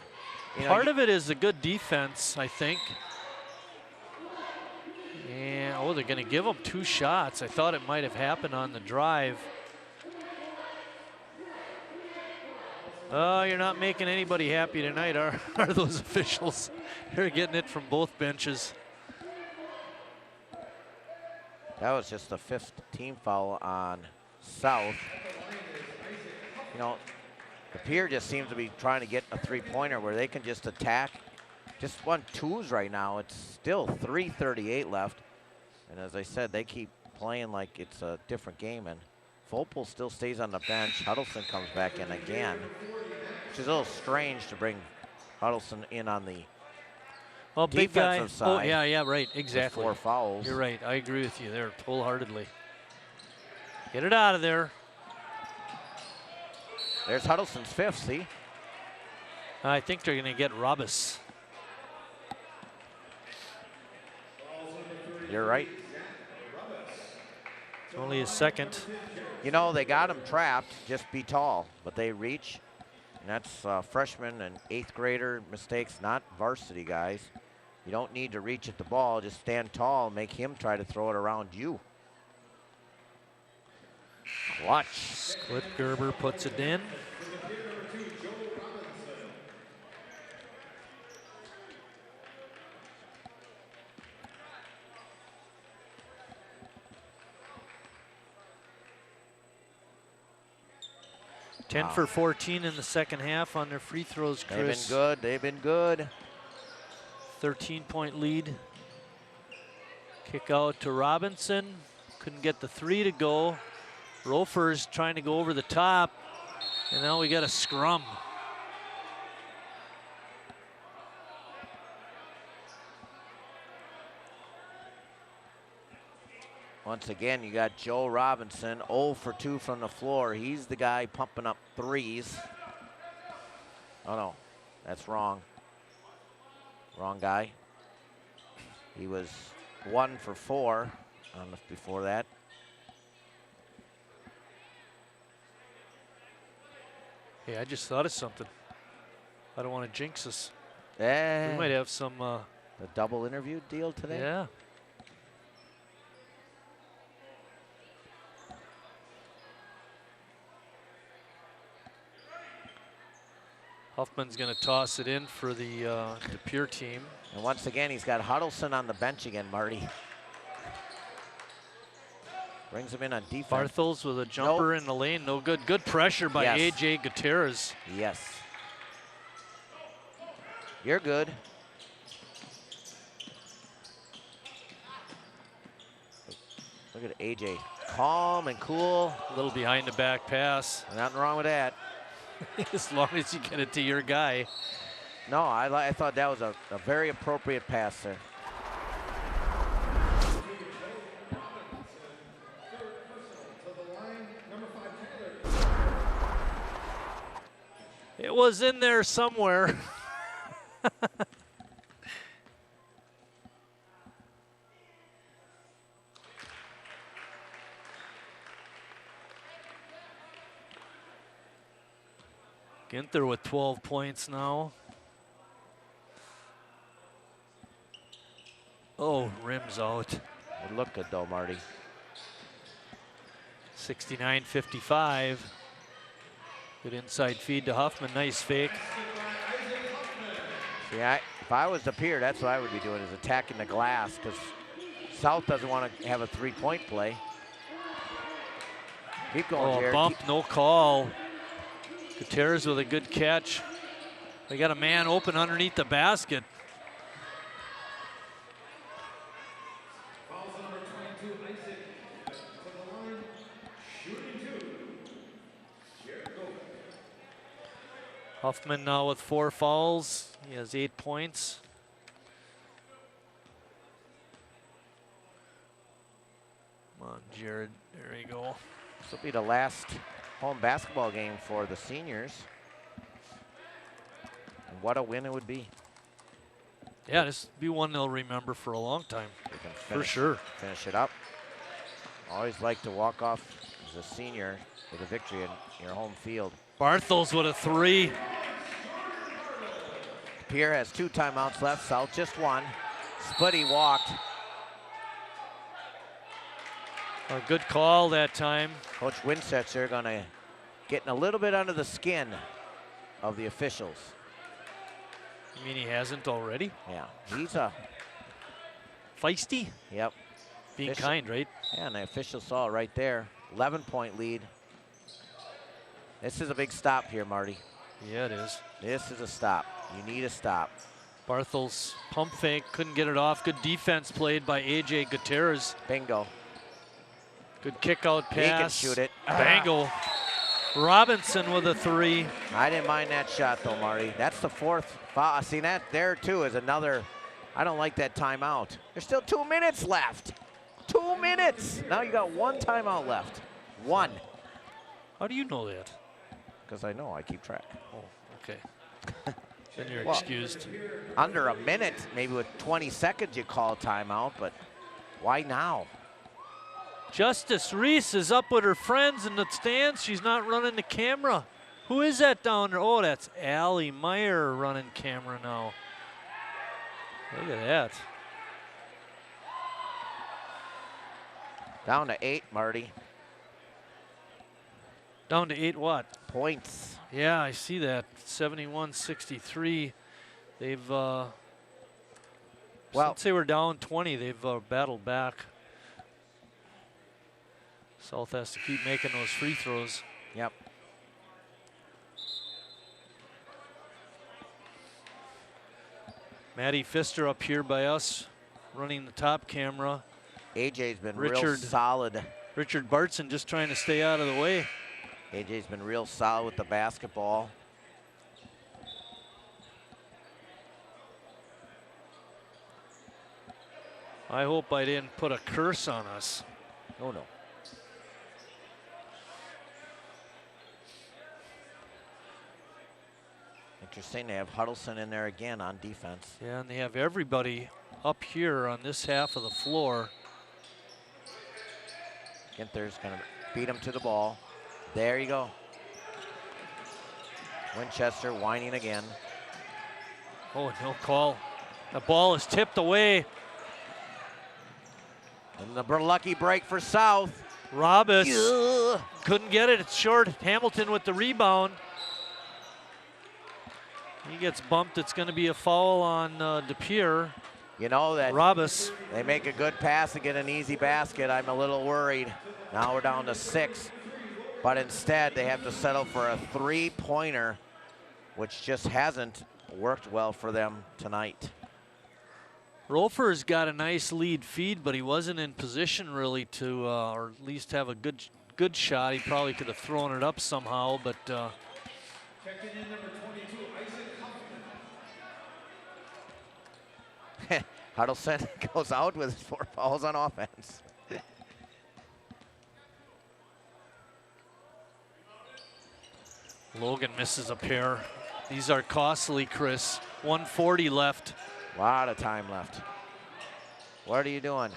Speaker 1: part of it is a good defense, I think. And they're going to give him 2 shots. I thought it might have happened on the drive. Oh, you're not making anybody happy tonight, are those officials? They're getting it from both benches.
Speaker 2: That was just the 5th team foul on South. You know, De Pere just seems to be trying to get a 3-pointer where they can just attack. Just 1-2s right now. It's still 3:38 left. And as I said, they keep playing like it's a different game. And Vopel still stays on the bench. Huddleston comes back in again, which is a little strange to bring Huddleston in on the
Speaker 1: big guy.
Speaker 2: defensive side.
Speaker 1: Oh, yeah, right, exactly.
Speaker 2: 4 fouls.
Speaker 1: You're right, I agree with you there wholeheartedly. Get it out of there.
Speaker 2: There's Huddleston's 5th, see?
Speaker 1: I think they're going to get Robus.
Speaker 2: You're right.
Speaker 1: It's only his 2nd.
Speaker 2: You know, they got him trapped, just be tall, but they reach. And that's freshman and 8th grader mistakes, not varsity guys. You don't need to reach at the ball, just stand tall and make him try to throw it around you. Watch.
Speaker 1: Clip Gerber puts it in. Ten for 14 in the second half on their free throws, Chris.
Speaker 2: They've been good. They've been good.
Speaker 1: 13-point lead. Kick out to Robinson. Couldn't get the 3 to go. Rofer's trying to go over the top. And now we got a scrum.
Speaker 2: Once again, you got Joe Robinson, 0 for 2 from the floor. He's the guy pumping up 3s. Oh, no, that's wrong. Wrong guy. He was 1 for 4 before that.
Speaker 1: Hey, I just thought of something. I don't want to jinx us. We
Speaker 2: Yeah.
Speaker 1: might have some.
Speaker 2: The double interview deal today?
Speaker 1: Yeah. Huffman's going to toss it in for the Pure team.
Speaker 2: And once again, he's got Huddleston on the bench again, Marty. Brings him in on defense.
Speaker 1: Barthels with a jumper in the lane, no good. Good pressure by AJ Gutierrez.
Speaker 2: Yes. You're good. Look at AJ, calm and cool.
Speaker 1: A little behind the back pass.
Speaker 2: Nothing wrong with that.
Speaker 1: As long as you get it to your guy.
Speaker 2: No, I thought that was a very appropriate pass there.
Speaker 1: It was in there somewhere. Ginther with 12 points now. Oh, rims out.
Speaker 2: It looked good though, Marty.
Speaker 1: 69-55. Good inside feed to Huffman. Nice fake.
Speaker 2: See, if I was the Pier, that's what I would be doing, is attacking the glass, because South doesn't want to have a three-point play. Keep going, Jared.
Speaker 1: Bump, no call. Gutierrez with a good catch. They got a man open underneath the basket. Huffman now with 4 fouls. He has 8 points. Come on, Jared. There you go.
Speaker 2: This will be the last home basketball game for the seniors. And what a win it would be.
Speaker 1: Yeah, this will be one they'll remember for a long time. For sure.
Speaker 2: Finish it up. Always like to walk off as a senior with a victory in your home field.
Speaker 1: Barthels with a 3.
Speaker 2: Pierre has 2 timeouts left. South just 1. Spuddy walked.
Speaker 1: A good call that time.
Speaker 2: Coach Winsetzer gonna getting a little bit under the skin of the officials.
Speaker 1: You mean he hasn't already?
Speaker 2: Yeah, he's a
Speaker 1: feisty.
Speaker 2: Yep.
Speaker 1: Being kind, right?
Speaker 2: Yeah, and the officials saw it right there. 11-point lead. This is a big stop here, Marty.
Speaker 1: Yeah, it is.
Speaker 2: This is a stop. You need a stop.
Speaker 1: Barthels pump fake, couldn't get it off. Good defense played by AJ Gutierrez.
Speaker 2: Bingo.
Speaker 1: Good kick out pass.
Speaker 2: He can shoot it.
Speaker 1: Bango. Robinson with a 3.
Speaker 2: I didn't mind that shot though, Marty. That's the 4th foul. See that there too is another. I don't like that timeout. There's still 2 minutes left. 2 minutes. Now you got 1 timeout left. 1.
Speaker 1: How do you know that?
Speaker 2: Because I know, I keep track.
Speaker 1: Oh, okay. Then you're excused.
Speaker 2: Under a minute, maybe with 20 seconds you call a timeout, but why now?
Speaker 1: Justice Reese is up with her friends in the stands. She's not running the camera. Who is that down there? Oh, that's Allie Meyer running camera now. Look at that.
Speaker 2: Down to 8, Marty.
Speaker 1: Down to 8 what?
Speaker 2: Points.
Speaker 1: Yeah, I see that. 71-63. They've, since they were down 20, they've battled back. South has to keep making those free throws.
Speaker 2: Yep.
Speaker 1: Maddie Pfister up here by us, running the top camera.
Speaker 2: AJ's been real solid.
Speaker 1: Richard Bartson just trying to stay out of the way.
Speaker 2: AJ's been real solid with the basketball.
Speaker 1: I hope I didn't put a curse on us.
Speaker 2: Oh, no. interesting. They have Huddleston in there again on defense.
Speaker 1: Yeah, and they have everybody up here on this half of the floor.
Speaker 2: Ginther's going to beat him to the ball. There you go. Winchester whining again.
Speaker 1: Oh, no call. The ball is tipped away.
Speaker 2: And the lucky break for South.
Speaker 1: Robis couldn't get it. It's short. Hamilton with the rebound. He gets bumped. It's going to be a foul on DePere.
Speaker 2: You know that
Speaker 1: Robis.
Speaker 2: They make a good pass to get an easy basket. I'm a little worried. Now we're down to 6. But instead, they have to settle for a 3-pointer, which just hasn't worked well for them tonight.
Speaker 1: Rofer's got a nice lead feed, but he wasn't in position really to, or at least have a good shot. He probably could have thrown it up somehow, but.
Speaker 11: Checking in number 22, Isaac
Speaker 2: Huddleston goes out with 4 fouls on offense.
Speaker 1: Logan misses a pair. These are costly, Chris. 1:40 left.
Speaker 2: A lot of time left. What are you doing?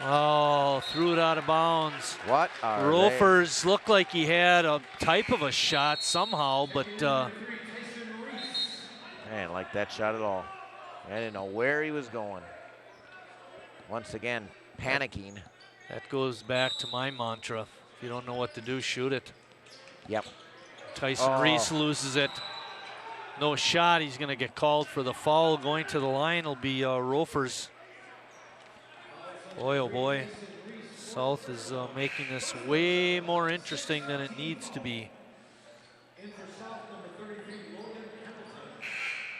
Speaker 1: Oh, threw it out of bounds.
Speaker 2: What are
Speaker 1: Rofers looked like he had a type of a shot somehow, but
Speaker 2: I didn't like that shot at all. I didn't know where he was going. Once again, panicking.
Speaker 1: That goes back to my mantra. If you don't know what to do, shoot it.
Speaker 2: Yep.
Speaker 1: Tyson Reese loses it. No shot. He's going to get called for the foul. Going to the line will be Rofers. Boy, oh boy. South is making this way more interesting than it needs to be.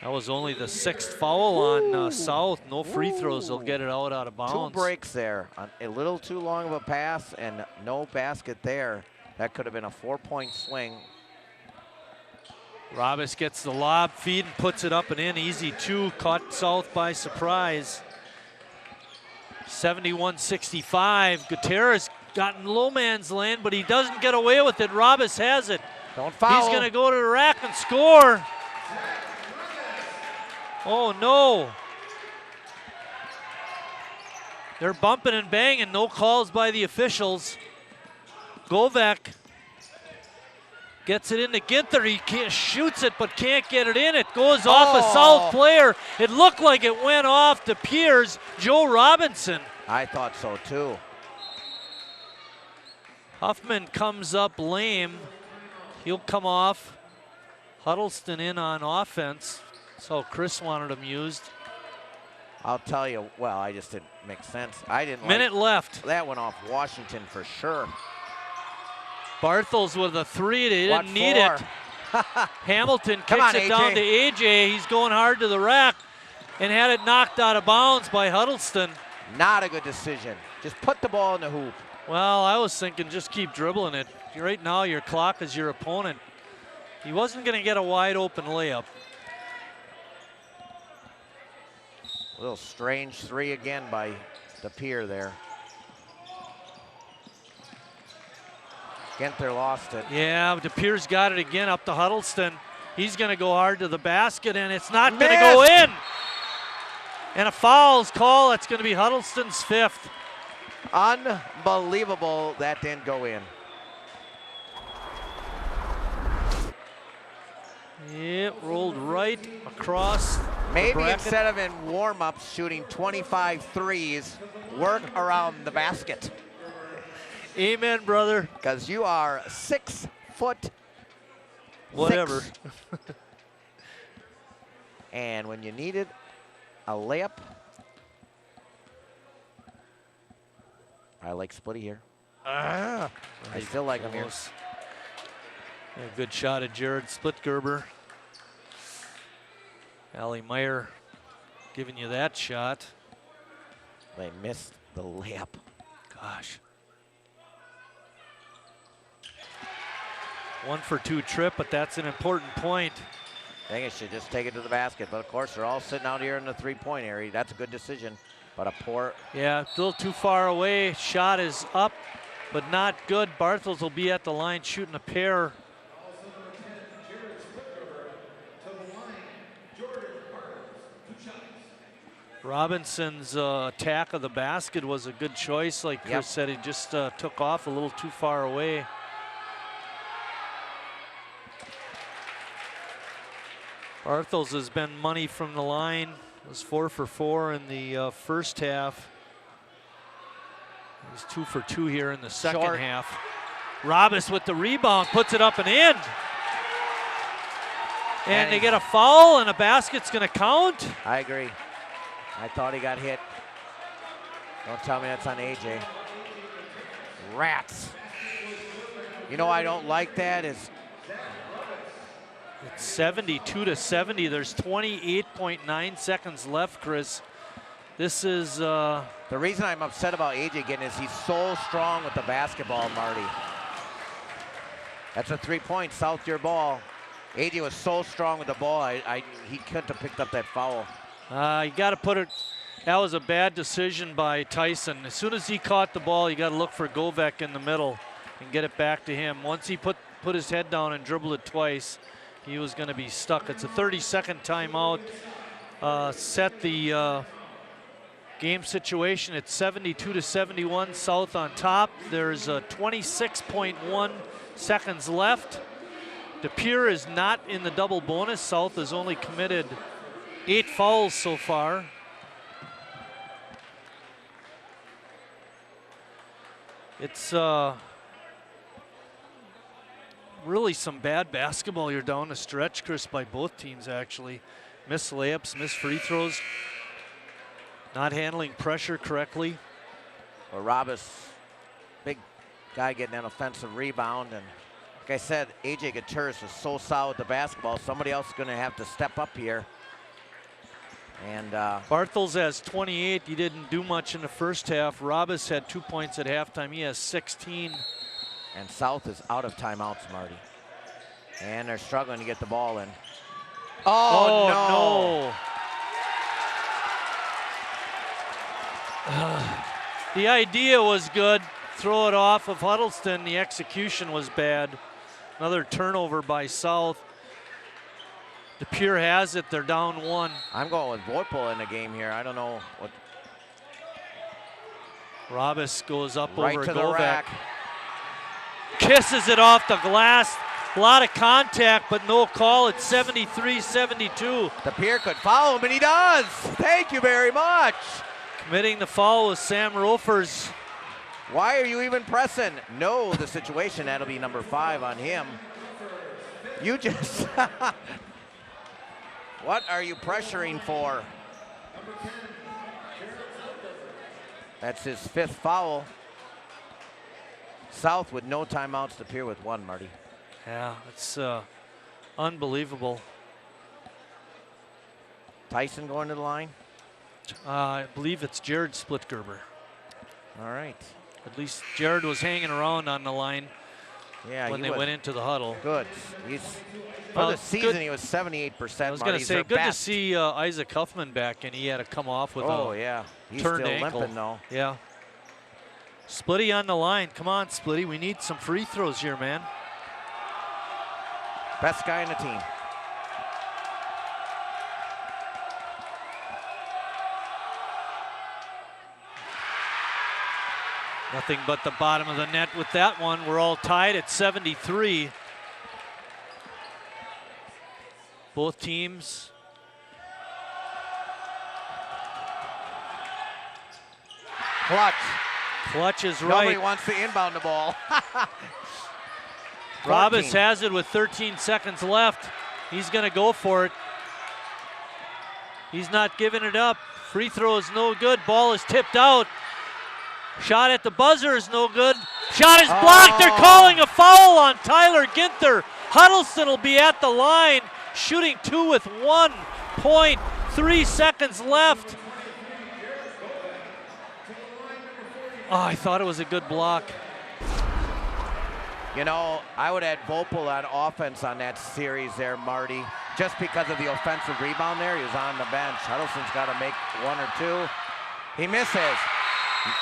Speaker 1: That was only the 6th foul on South. No free throws. They'll get it out of bounds.
Speaker 2: 2 breaks there. A little too long of a pass and no basket there. That could have been a 4-point swing.
Speaker 1: Robis gets the lob feed and puts it up and in. Easy 2. Caught South by surprise. 71-65. Gutierrez got in low man's land, but he doesn't get away with it. Robis has it.
Speaker 2: Don't foul.
Speaker 1: He's going to go to the rack and score. Oh, no. They're bumping and banging. No calls by the officials. Govek gets it into Ginther. He shoots it but can't get it in. It goes off a South player. It looked like it went off to Piers. Joe Robinson.
Speaker 2: I thought so too.
Speaker 1: Huffman comes up lame. He'll come off. Huddleston in on offense. So Chris wanted him used.
Speaker 2: I'll tell you, well, I just didn't make sense. I didn't
Speaker 1: Minute left.
Speaker 2: That went off Washington for sure.
Speaker 1: Barthels with a 3. They didn't need it. Hamilton kicks it down to AJ. He's going hard to the rack and had it knocked out of bounds by Huddleston.
Speaker 2: Not a good decision. Just put the ball in the hoop.
Speaker 1: Well, I was thinking just keep dribbling it. Right now your clock is your opponent. He wasn't going to get a wide open layup.
Speaker 2: A little strange 3 again by DePere there. Ginther lost it.
Speaker 1: Yeah, DePere's got it again up to Huddleston. He's going to go hard to the basket, and it's not going to go in. And a foul's call. That's going to be Huddleston's 5th.
Speaker 2: Unbelievable that didn't go in.
Speaker 1: It rolled right across.
Speaker 2: Maybe instead of in warm-ups shooting 25 threes, work around the basket.
Speaker 1: Amen, brother.
Speaker 2: Because you are 6 foot.
Speaker 1: Whatever.
Speaker 2: And when you needed a layup, I like Splitty here. I still like him here.
Speaker 1: A good shot at Jared Splitgerber. Ali Meyer giving you that shot.
Speaker 2: They missed the layup.
Speaker 1: Gosh. 1 for 2 trip, but that's an important point.
Speaker 2: I think it should just take it to the basket, but of course they're all sitting out here in the 3-point area. That's a good decision, but a poor.
Speaker 1: Yeah, a little too far away. Shot is up, but not good. Barthels will be at the line shooting a pair. Robinson's attack of the basket was a good choice. Like Chris said, he just took off a little too far away. Bartels has been money from the line. Was 4 for 4 in the first half. He's 2 for 2 here in the second half. Robis with the rebound, puts it up and in. And they get a foul, and a basket's going to count.
Speaker 2: I agree. I thought he got hit. Don't tell me that's on AJ. Rats. You know I don't like that is.
Speaker 1: It's 72 to 70. There's 28.9 seconds left, Chris. This is.
Speaker 2: The reason I'm upset about AJ getting is he's so strong with the basketball, Marty. That's a 3-point, South your ball. AJ was so strong with the ball, he couldn't have picked up that foul.
Speaker 1: You got to put it. That was a bad decision by Tyson. As soon as he caught the ball, you got to look for Govek in the middle and get it back to him. Once he put his head down and dribbled it twice, he was going to be stuck. It's a 30-second timeout. Set the game situation at 72 to 71. South on top. There's 26.1 seconds left. DePere is not in the double bonus. South has only committed 8 fouls so far. It's really some bad basketball here down the stretch, Chris, by both teams actually. Missed layups, missed free throws. Not handling pressure correctly.
Speaker 2: Well, Robis, big guy getting an offensive rebound, and like I said, AJ Gutierrez is so solid with the basketball. Somebody else is going to have to step up here. And
Speaker 1: Bartels has 28. He didn't do much in the first half. Robis had 2 points at halftime. He has 16.
Speaker 2: And South is out of timeouts, Marty. And they're struggling to get the ball in. Oh,
Speaker 1: no. The idea was good. Throw it off of Huddleston. The execution was bad. Another turnover by South. DePere has it. They're down 1.
Speaker 2: I'm going with Voipel in the game here. I don't know what.
Speaker 1: Robis goes up
Speaker 2: right
Speaker 1: over
Speaker 2: to the
Speaker 1: Govek.
Speaker 2: rack.
Speaker 1: Kisses it off the glass. A lot of contact, but no call. It's 73-72.
Speaker 2: DePere could foul him, and he does. Thank you very much.
Speaker 1: Committing the foul was Sam Rofers.
Speaker 2: Why are you even pressing? Know the situation. That'll be number 5 on him. You just. What are you pressuring for? That's his 5th foul. South with no timeouts, DePere with 1, Marty.
Speaker 1: Yeah, it's unbelievable.
Speaker 2: Tyson going to the line?
Speaker 1: I believe it's Jared Splitgerber.
Speaker 2: All right.
Speaker 1: At least Jared was hanging around on the line when they went into the huddle.
Speaker 2: Good. For the season, he was 78%.
Speaker 1: I was going to say, good to see Isaac Huffman back, and he had to come off with a
Speaker 2: He's
Speaker 1: turned
Speaker 2: still
Speaker 1: ankle.
Speaker 2: Limping, though.
Speaker 1: Yeah. Splitty on the line. Come on, Splitty. We need some free throws here, man.
Speaker 2: Best guy in the team.
Speaker 1: Nothing but the bottom of the net with that one. We're all tied at 73. Both teams.
Speaker 2: Clutch.
Speaker 1: Clutch is right.
Speaker 2: Nobody wants to inbound the ball.
Speaker 1: Robis has it with 13 seconds left. He's going to go for it. He's not giving it up. Free throw is no good. Ball is tipped out. Shot at the buzzer is no good. Shot is blocked. They're calling a foul on Tyler Ginther. Huddleston will be at the line, shooting 2 with 1.3 seconds left. Oh, I thought it was a good block.
Speaker 2: You know, I would add Voipel on offense on that series there, Marty. Just because of the offensive rebound there, he was on the bench. Huddleston's got to make 1 or 2. He misses.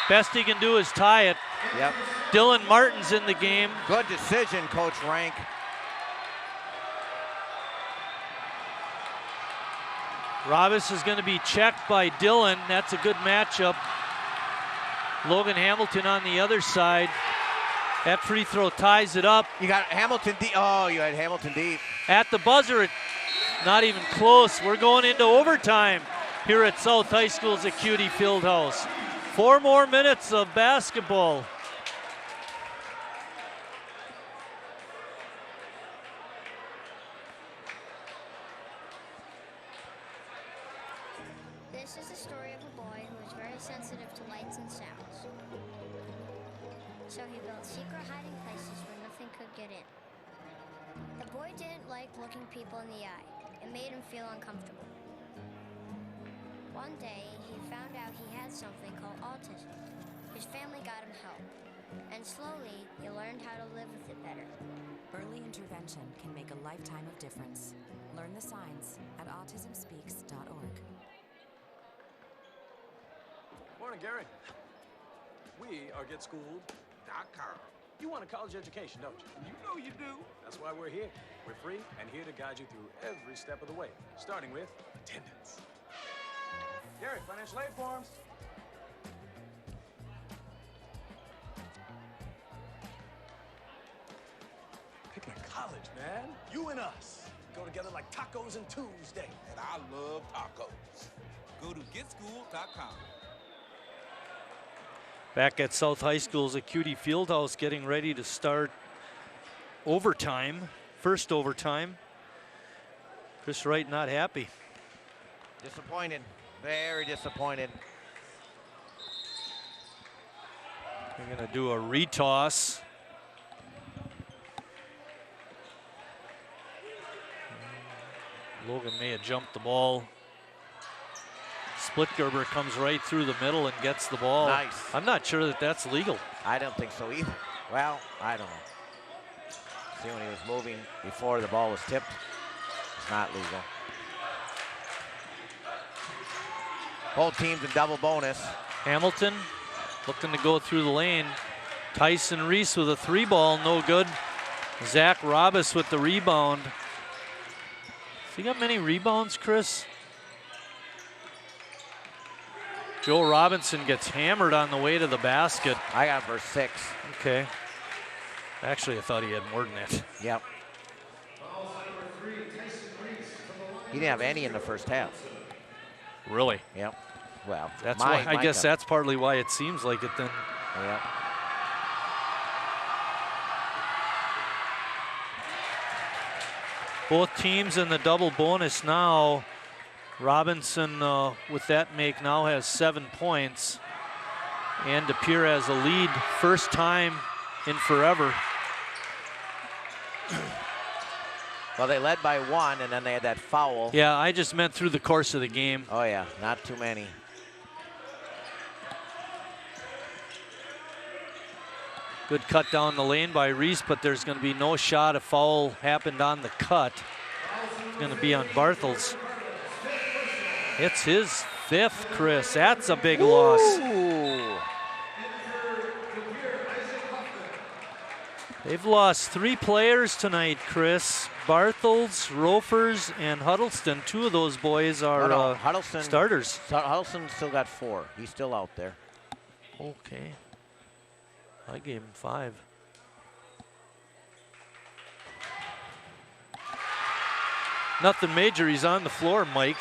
Speaker 1: Best he can do is tie it.
Speaker 2: Yep.
Speaker 1: Dylan Martin's in the game.
Speaker 2: Good decision, Coach Rank.
Speaker 1: Robis is going to be checked by Dillon. That's a good matchup. Logan Hamilton on the other side. That free throw ties it up.
Speaker 2: You got Hamilton deep. Oh, you had Hamilton deep.
Speaker 1: At the buzzer, not even close. We're going into overtime here at South High School's Acuity Fieldhouse. 4 more minutes of basketball.
Speaker 7: This is the story of a boy who was very sensitive to lights and sounds. So he built secret hiding places where nothing could get in. The boy didn't like looking people in the eye. It made him feel uncomfortable. One day, he found out he had something called autism. His family got him help. And slowly, he learned how to live with it better.
Speaker 8: Early intervention can make a lifetime of difference. Learn the signs at autismspeaks.org.
Speaker 9: Morning, Gary. We are GetSchooled.com. You want a college education, don't you? You know you do. That's why we're here. We're free and here to guide you through every step of the way, starting with attendance. Gary, financial aid forms. Picking a college, man. You and us. Go together like tacos and Tuesday.
Speaker 10: And I love tacos. Go to GetSchooled.com.
Speaker 1: Back at South High School's Acuity Fieldhouse, getting ready to start overtime, first overtime. Chris Wright not happy.
Speaker 2: Disappointed, very disappointed.
Speaker 1: They're gonna do a retoss. Logan may have jumped the ball. Splitgerber comes right through the middle and gets the ball.
Speaker 2: Nice.
Speaker 1: I'm not sure that that's legal.
Speaker 2: I don't think so either. Well, I don't know. See, when he was moving before the ball was tipped, it's not legal. Both teams in double bonus.
Speaker 1: Hamilton looking to go through the lane. Tyson Reese with a 3-ball, no good. Zach Robis with the rebound. Has he got many rebounds, Chris? Joe Robinson gets hammered on the way to the basket.
Speaker 2: I got him for 6.
Speaker 1: Okay. Actually, I thought he had more than that.
Speaker 2: Yep. He didn't have any in the first half.
Speaker 1: Really?
Speaker 2: Yep. Well,
Speaker 1: that's why. I guess that's partly why it seems like it then.
Speaker 2: Yeah.
Speaker 1: Both teams in the double bonus now. Robinson, with that make, now has 7 points. And De Pere has a lead, first time in forever.
Speaker 2: Well, they led by 1, and then they had that foul.
Speaker 1: Yeah, I just meant through the course of the game.
Speaker 2: Oh, yeah, not too many.
Speaker 1: Good cut down the lane by Reese, but there's going to be no shot. A foul happened on the cut. It's going to be on Bartels. It's his 5th, Chris. That's a big loss. They've lost 3 players tonight, Chris. Bartels, Rofers, and Huddleston. 2 of those boys are
Speaker 2: Huddleston,
Speaker 1: starters.
Speaker 2: Huddleston still got 4. He's still out there.
Speaker 1: Okay. I gave him 5. Nothing major. He's on the floor, Mike.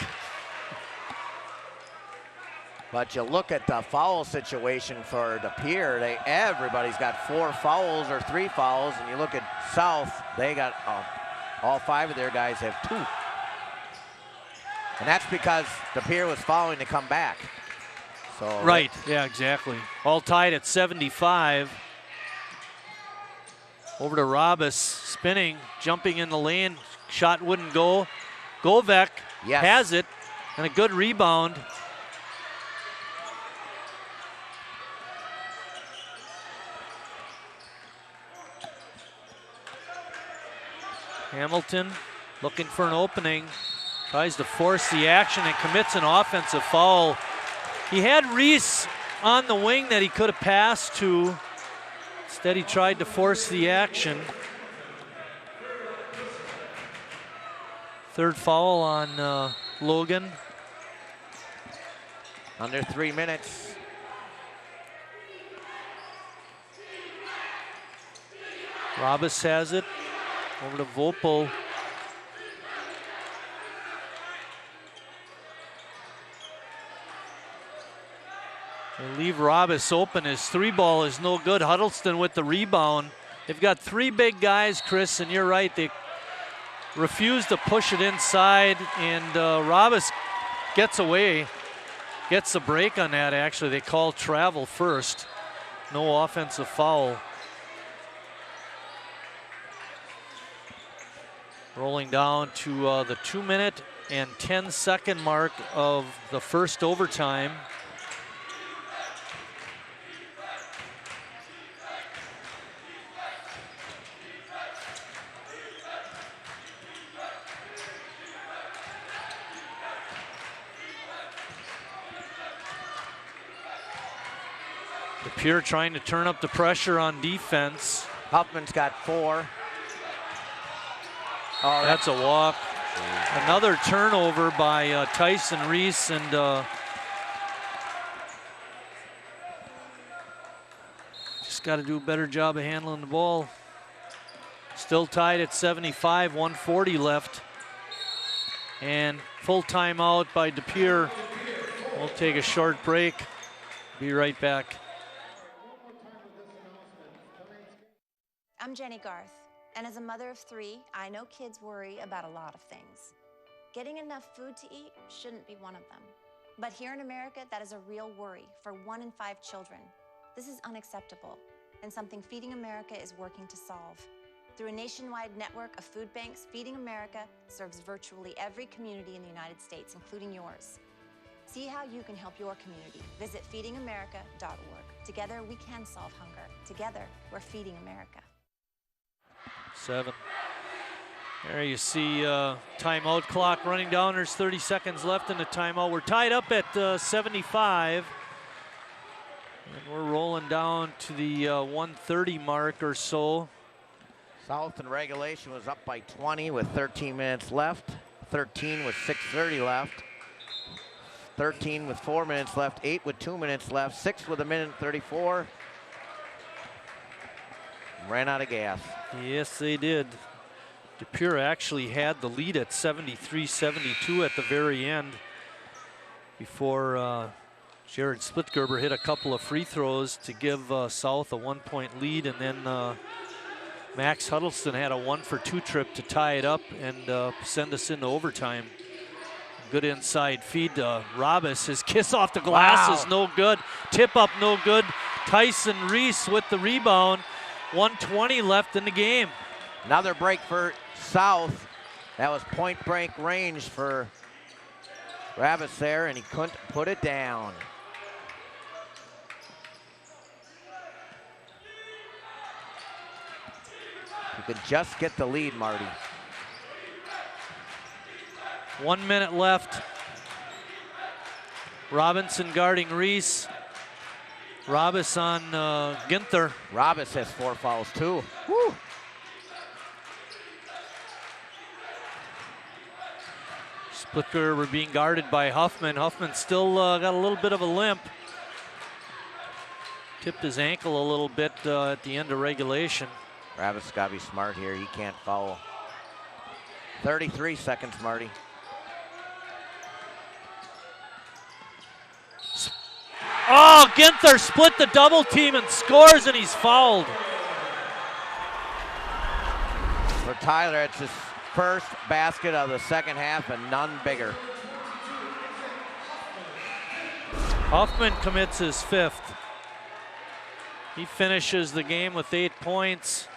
Speaker 2: But you look at the foul situation for De Pere, everybody's got 4 fouls or 3 fouls, and you look at South, they got all 5 of their guys have 2. And that's because De Pere was fouling to come back. So
Speaker 1: right, yeah, exactly. All tied at 75. Over to Robis, spinning, jumping in the lane. Shot wouldn't go. Govek has it, and a good rebound. Hamilton looking for an opening, tries to force the action and commits an offensive foul. He had Reese on the wing that he could have passed to. Instead, he tried to force the action. 3rd foul on Logan.
Speaker 2: Under 3 minutes.
Speaker 1: Robis has it. Over to Vopel. They leave Robis open. His 3-ball is no good. Huddleston with the rebound. They've got 3 big guys, Chris, and you're right. They refuse to push it inside, and Robis gets away. Gets the break on that, actually. They call travel first. No offensive foul. Rolling down to the 2-minute and 10-second mark of the first overtime. Pure trying to turn up the pressure on defense.
Speaker 2: Huffman's got 4.
Speaker 1: Oh, that's a walk. Another turnover by Tyson Reese, and just got to do a better job of handling the ball. Still tied at 75, 140 left. And full timeout by DePere. We'll take a short break. Be right back.
Speaker 5: I'm Jenny Garth, and as a mother of 3, I know kids worry about a lot of things. Getting enough food to eat shouldn't be one of them. But here in America, that is a real worry for 1 in 5 children. This is unacceptable, and something Feeding America is working to solve. Through a nationwide network of food banks, Feeding America serves virtually every community in the United States, including yours. See how you can help your community. Visit feedingamerica.org. Together, we can solve hunger. Together, we're Feeding America.
Speaker 1: 7. There you see timeout clock running down. There's 30 seconds left in the timeout. We're tied up at 75. And we're rolling down to the 1:30 mark or so.
Speaker 2: South in regulation was up by 20 with 13 minutes left. 13 with 6:30 left. 13 with 4 minutes left. 8 with 2 minutes left. 6 with 1:34. Ran out of gas.
Speaker 1: Yes, they did. DePere actually had the lead at 73-72 at the very end before Jared Splitgerber hit a couple of free throws to give South a 1-point lead, and then Max Huddleston had a 1-for-2 trip to tie it up and send us into overtime. Good inside feed to Robis. His kiss off the glass is no good. Tip up no good. Tyson Reese with the rebound. 1:20 left in the game.
Speaker 2: Another break for South. That was point blank range for Ravis there, and he couldn't put it down. You could just get the lead, Marty.
Speaker 1: 1 minute left. Robinson guarding Reese. Robis on Ginther.
Speaker 2: Robis has 4 fouls too. Woo.
Speaker 1: Splitgerber being guarded by Huffman. Huffman still got a little bit of a limp. Tipped his ankle a little bit at the end of regulation.
Speaker 2: Ravis got to be smart here. He can't foul. 33 seconds, Marty.
Speaker 1: Oh, Ginther split the double team and scores, and he's fouled.
Speaker 2: For Tyler, it's his first basket of the second half and none bigger.
Speaker 1: Huffman commits his 5th. He finishes the game with 8 points.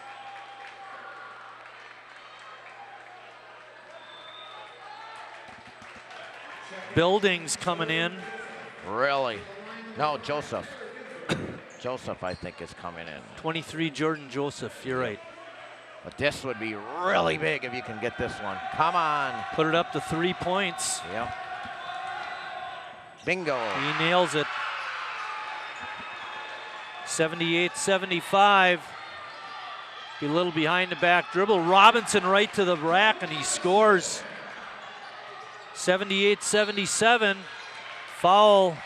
Speaker 1: Buildings coming in.
Speaker 2: Really? No, Joseph. Joseph, I think, is coming in.
Speaker 1: 23, Jordan Joseph, you're right.
Speaker 2: But this would be really big if you can get this one. Come on.
Speaker 1: Put it up to 3 points.
Speaker 2: Yep. Bingo.
Speaker 1: He nails it. 78-75. Be a little behind the back dribble. Robinson right to the rack, and he scores. 78-77. Foul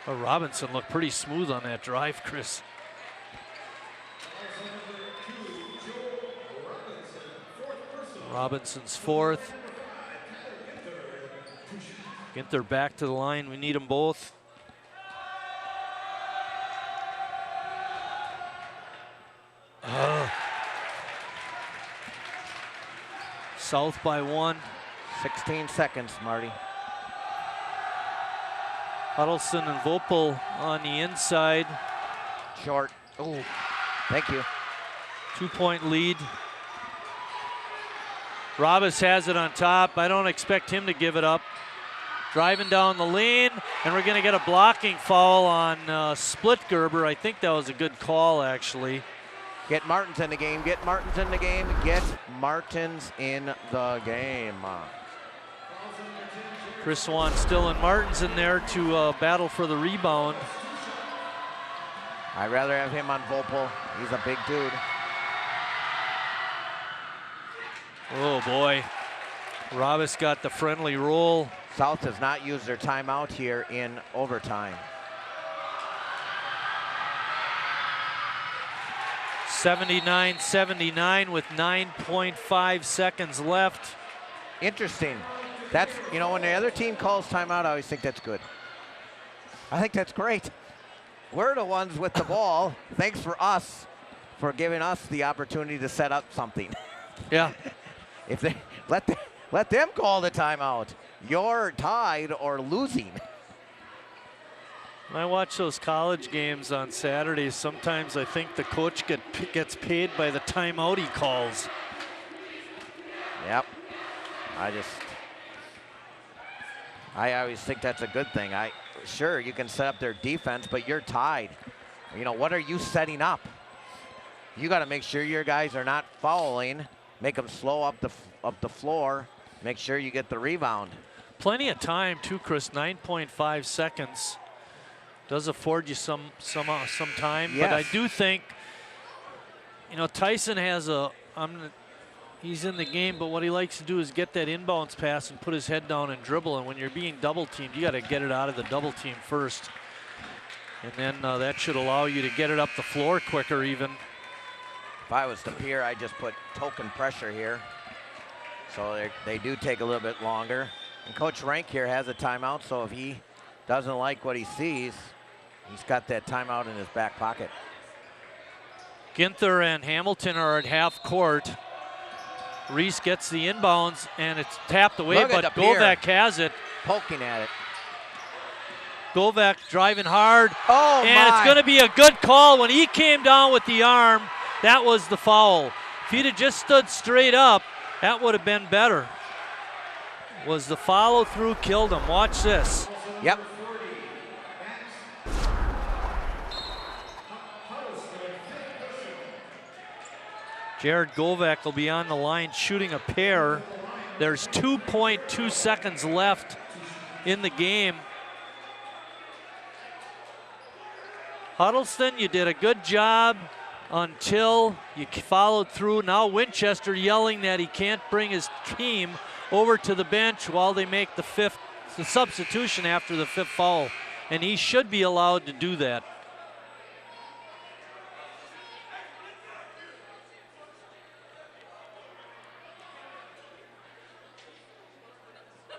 Speaker 1: Well, Robinson looked pretty smooth on that drive, Chris. Robinson's fourth. Ginther back to the line. We need them both. South by 1.
Speaker 2: 16 seconds, Marty.
Speaker 1: Huddleston and Vopel on the inside.
Speaker 2: Short. Oh, thank you.
Speaker 1: 2-point lead. Robis has it on top. I don't expect him to give it up. Driving down the lane, and we're going to get a blocking foul on Split Gerber. I think that was a good call, actually.
Speaker 2: Get Martins in the game. Get Martins in the game. Get Martins in the game.
Speaker 1: Chris Swan still and Martins in there to battle for the rebound.
Speaker 2: I'd rather have him on Vopel. He's a big dude.
Speaker 1: Oh boy. Robis got the friendly roll.
Speaker 2: South has not used their timeout here in overtime.
Speaker 1: 79-79 with 9.5 seconds left.
Speaker 2: Interesting. That's, you know, when the other team calls timeout, I always think that's good. I think that's great. We're the ones with the ball. Thanks for us for giving us the opportunity to set up something.
Speaker 1: Yeah.
Speaker 2: If they let them call the timeout. You're tied or losing.
Speaker 1: When I watch those college games on Saturdays, sometimes I think the coach gets paid by the timeout he calls.
Speaker 2: Yep. I always think that's a good thing. Sure, you can set up their defense, but you're tied. You know, what are you setting up? You got to make sure your guys are not fouling. Make them slow up the floor. Make sure you get the rebound.
Speaker 1: Plenty of time too, Chris. 9.5 seconds does afford you some time.
Speaker 2: Yes.
Speaker 1: But I do think, you know, Tyson has he's in the game, but what he likes to do is get that inbounds pass and put his head down and dribble. And when you're being double teamed, you got to get it out of the double team first. And then that should allow you to get it up the floor quicker even.
Speaker 2: If I was to Pierre, I'd just put token pressure here. So they do take a little bit longer. And Coach Rank here has a timeout, so if he doesn't like what he sees, he's got that timeout in his back pocket.
Speaker 1: Ginther and Hamilton are at half court. Reese gets the inbounds, and it's tapped away, but Govak has it.
Speaker 2: Poking at it.
Speaker 1: Govak driving hard.
Speaker 2: Oh,
Speaker 1: and it's going to be a good call. When he came down with the arm, that was the foul. If he'd have just stood straight up, that would have been better. Was the follow-through killed him. Watch this.
Speaker 2: Yep.
Speaker 1: Jared Govak will be on the line shooting a pair. There's 2.2 seconds left in the game. Huddleston, you did a good job until you followed through. Now Winchester yelling that he can't bring his team over to the bench while they make the substitution after the fifth foul. And he should be allowed to do that.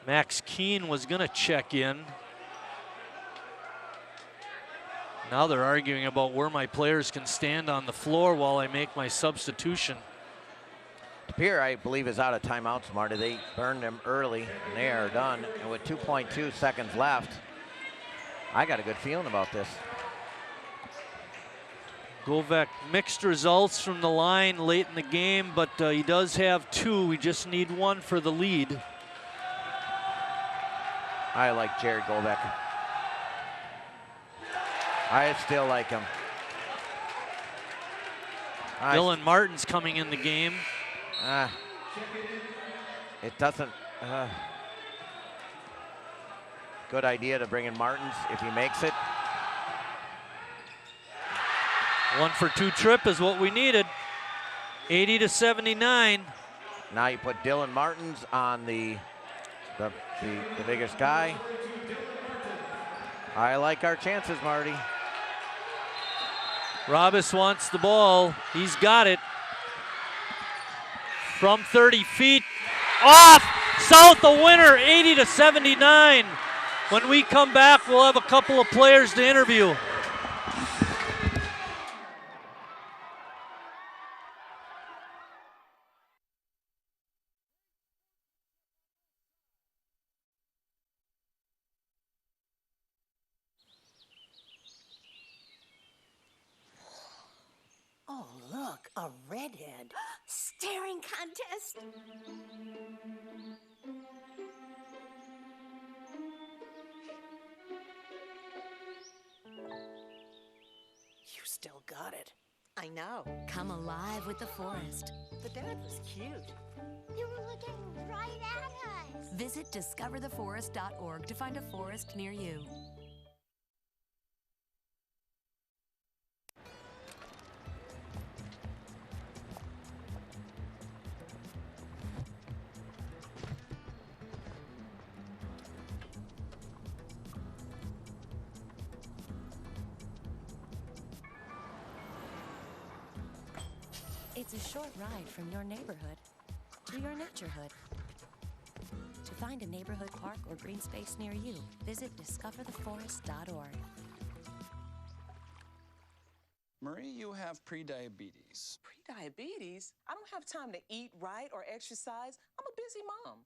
Speaker 1: Max Keene was going to check in. Now they're arguing about where my players can stand on the floor while I make my substitution.
Speaker 2: Pierre, I believe, is out of timeouts, Marty. They burned them early, and they are done. And with 2.2 seconds left, I got a good feeling about this.
Speaker 1: Govak mixed results from the line late in the game, but he does have two. We just need one for the lead.
Speaker 2: I like Jared Govak. I still like him.
Speaker 1: Dylan Martin's coming in the game.
Speaker 2: It doesn't. Good idea to bring in Martins if he makes it.
Speaker 1: 1-for-2 trip is what we needed. 80-79.
Speaker 2: Now you put Dylan Martins on the biggest guy. I like our chances, Marty.
Speaker 1: Robis wants the ball. He's got it. From 30 feet. Off! South the winner, 80-79. When we come back, we'll have a couple of players to interview.
Speaker 12: Oh, look, a redhead. Staring contest. You still got it. I know.
Speaker 8: Come alive with the forest.
Speaker 12: The dad was cute.
Speaker 7: You were looking right at us.
Speaker 8: Visit discovertheforest.org to find a forest near you. It's a short ride from your neighborhood to your naturehood. To find a neighborhood park or green space near you, visit discovertheforest.org.
Speaker 25: Marie, you have prediabetes.
Speaker 14: Prediabetes? I don't have time to eat right or exercise. I'm a busy mom.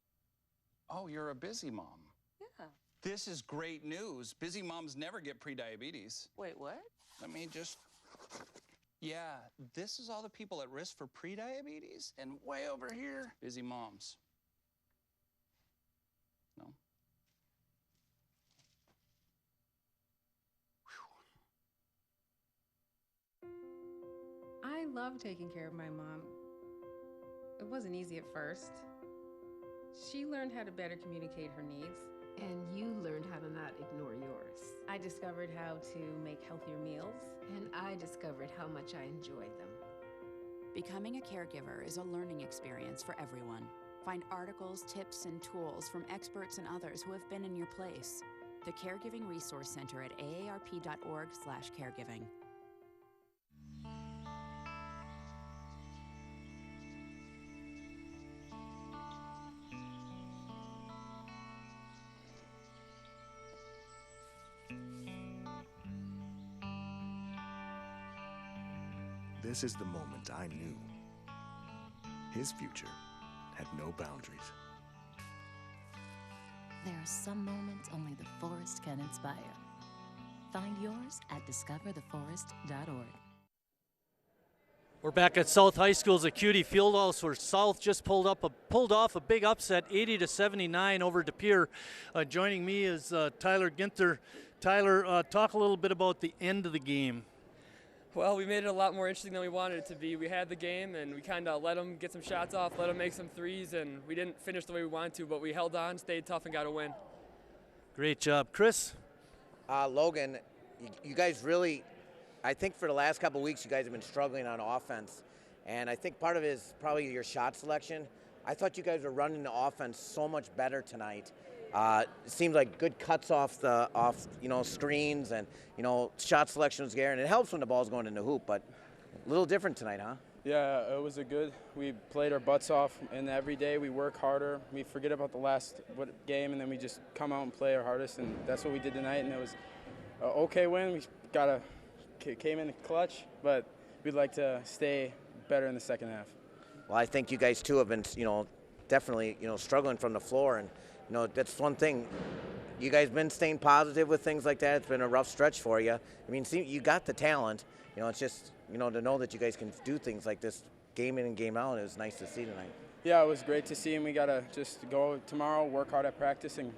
Speaker 25: Oh, you're a busy mom.
Speaker 14: Yeah.
Speaker 25: This is great news. Busy moms never get prediabetes.
Speaker 14: Wait, what?
Speaker 25: Let me just... Yeah, this is all the people at risk for prediabetes, and way over here, busy moms. No?
Speaker 15: I love taking care of my mom. It wasn't easy at first. She learned how to better communicate her needs.
Speaker 16: And you learned how to not ignore yours.
Speaker 15: I discovered how to make healthier meals.
Speaker 16: And I discovered how much I enjoyed them.
Speaker 24: Becoming a caregiver is a learning experience for everyone. Find articles, tips, and tools from experts and others who have been in your place. The Caregiving Resource Center at aarp.org/caregiving.
Speaker 18: This is the moment I knew his future had no boundaries.
Speaker 8: There are some moments only the forest can inspire. Find yours at discovertheforest.org.
Speaker 1: We're back at South High School's Acuity Fieldhouse, where South just pulled off a big upset, 80-79 over De Pere. Joining me is Tyler Ginther. Tyler, talk a little bit about the end of the game.
Speaker 20: Well, we made it a lot more interesting than we wanted it to be. We had the game, and we kind of let them get some shots off, let them make some threes, and we didn't finish the way we wanted to, but we held on, stayed tough, and got a win.
Speaker 1: Great job. Chris?
Speaker 2: Logan, you guys really, I think for the last couple of weeks, you guys have been struggling on offense, and I think part of it is probably your shot selection. I thought you guys were running the offense so much better tonight. It seemed like good cuts off screens, and shot selection was there, and it helps when the ball's going in the hoop, but a little different tonight, huh?
Speaker 27: Yeah, it was we played our butts off, and every day we work harder. We forget about the last game, and then we just come out and play our hardest, and that's what we did tonight, and it was an okay win. We came in clutch, but we'd like to stay better in the second half.
Speaker 2: Well, I think you guys too have been, definitely, struggling from the floor, and that's one thing. You guys been staying positive with things like that. It's been a rough stretch for you. I mean, see, you got the talent. It's just, to know that you guys can do things like this game in and game out, it was nice to see tonight.
Speaker 27: Yeah, it was great to see, and we got to just go tomorrow, work hard at practice, and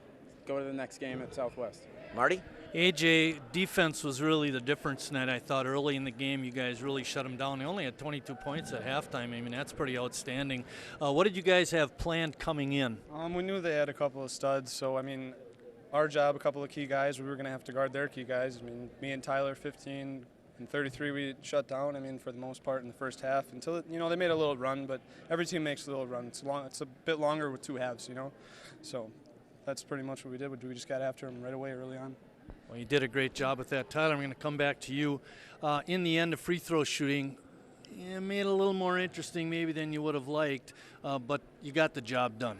Speaker 27: go to the next game at Southwest.
Speaker 2: Marty?
Speaker 1: AJ, defense was really the difference tonight. I thought early in the game you guys really shut them down. They only had 22 points at halftime. I mean, that's pretty outstanding. What did you guys have planned coming in?
Speaker 28: We knew they had a couple of studs, so, I mean, our job, a couple of key guys, we were going to have to guard their key guys. I mean, me and Tyler, 15 and 33, we shut down, I mean, for the most part in the first half until, they made a little run, but every team makes a little run. It's a bit longer with two halves, So that's pretty much what we did. We just got after them right away early on.
Speaker 1: Well, you did a great job with that. Tyler, I'm going to come back to you. In the end, the free throw shooting made it a little more interesting maybe than you would have liked, but you got the job done.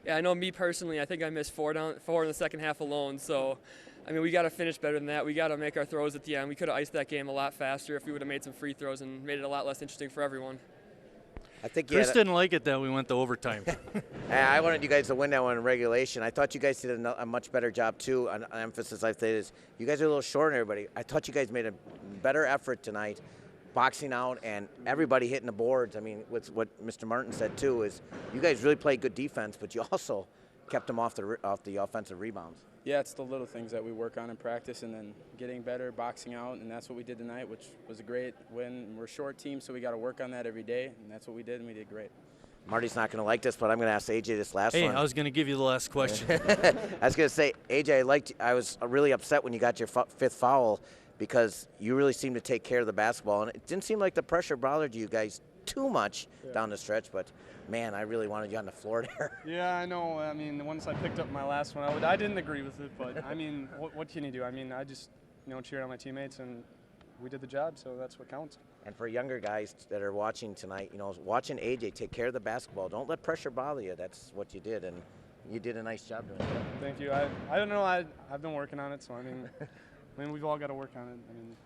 Speaker 20: Yeah, I know me personally, I think I missed four in the second half alone, so I mean, we got to finish better than that. We got to make our throws at the end. We could have iced that game a lot faster if we would have made some free throws and made it a lot less interesting for everyone.
Speaker 2: I think
Speaker 1: Chris didn't like it that we went to overtime.
Speaker 2: I wanted you guys to win that one in regulation. I thought you guys did a much better job, too. An emphasis I say is you guys are a little short on everybody. I thought you guys made a better effort tonight, boxing out and everybody hitting the boards. I mean, with what Mr. Martin said, too, is you guys really played good defense, but you also kept them off the offensive rebounds.
Speaker 27: Yeah, it's the little things that we work on in practice and then getting better, boxing out, and that's what we did tonight, which was a great win. We're a short team, so we got to work on that every day, and that's what we did, and we did great.
Speaker 2: Marty's not going to like this, but I'm going to ask AJ this last one.
Speaker 1: Hey, I was going to give you the last question.
Speaker 2: I was going to say, AJ, I was really upset when you got your fifth foul because you really seemed to take care of the basketball, and it didn't seem like the pressure bothered you guys too much down the stretch, but man, I really wanted you on the floor there.
Speaker 28: Yeah, I know. I mean, once I picked up my last one, I didn't agree with it, but I mean, what can you do? I mean, I just, cheered on my teammates, and we did the job, so that's what counts.
Speaker 2: And for younger guys that are watching tonight, watching AJ take care of the basketball, don't let pressure bother you. That's what you did, and you did a nice job doing that.
Speaker 28: Thank you. I don't know. I've been working on it, so I mean, we've all got to work on it. I mean,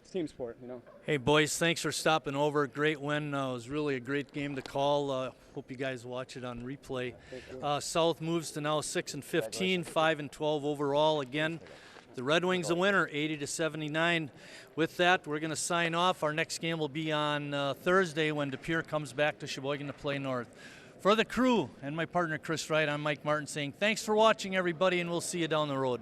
Speaker 28: it's team sport,
Speaker 1: Hey, boys, thanks for stopping over. Great win. It was really a great game to call. Hope you guys watch it on replay. South moves to now 6-15, 5-12 overall. Again, the Red Wings the winner, 80-79. With that, we're going to sign off. Our next game will be on Thursday when De Pere comes back to Sheboygan to play North. For the crew and my partner Chris Wright, I'm Mike Martin saying thanks for watching, everybody, and we'll see you down the road.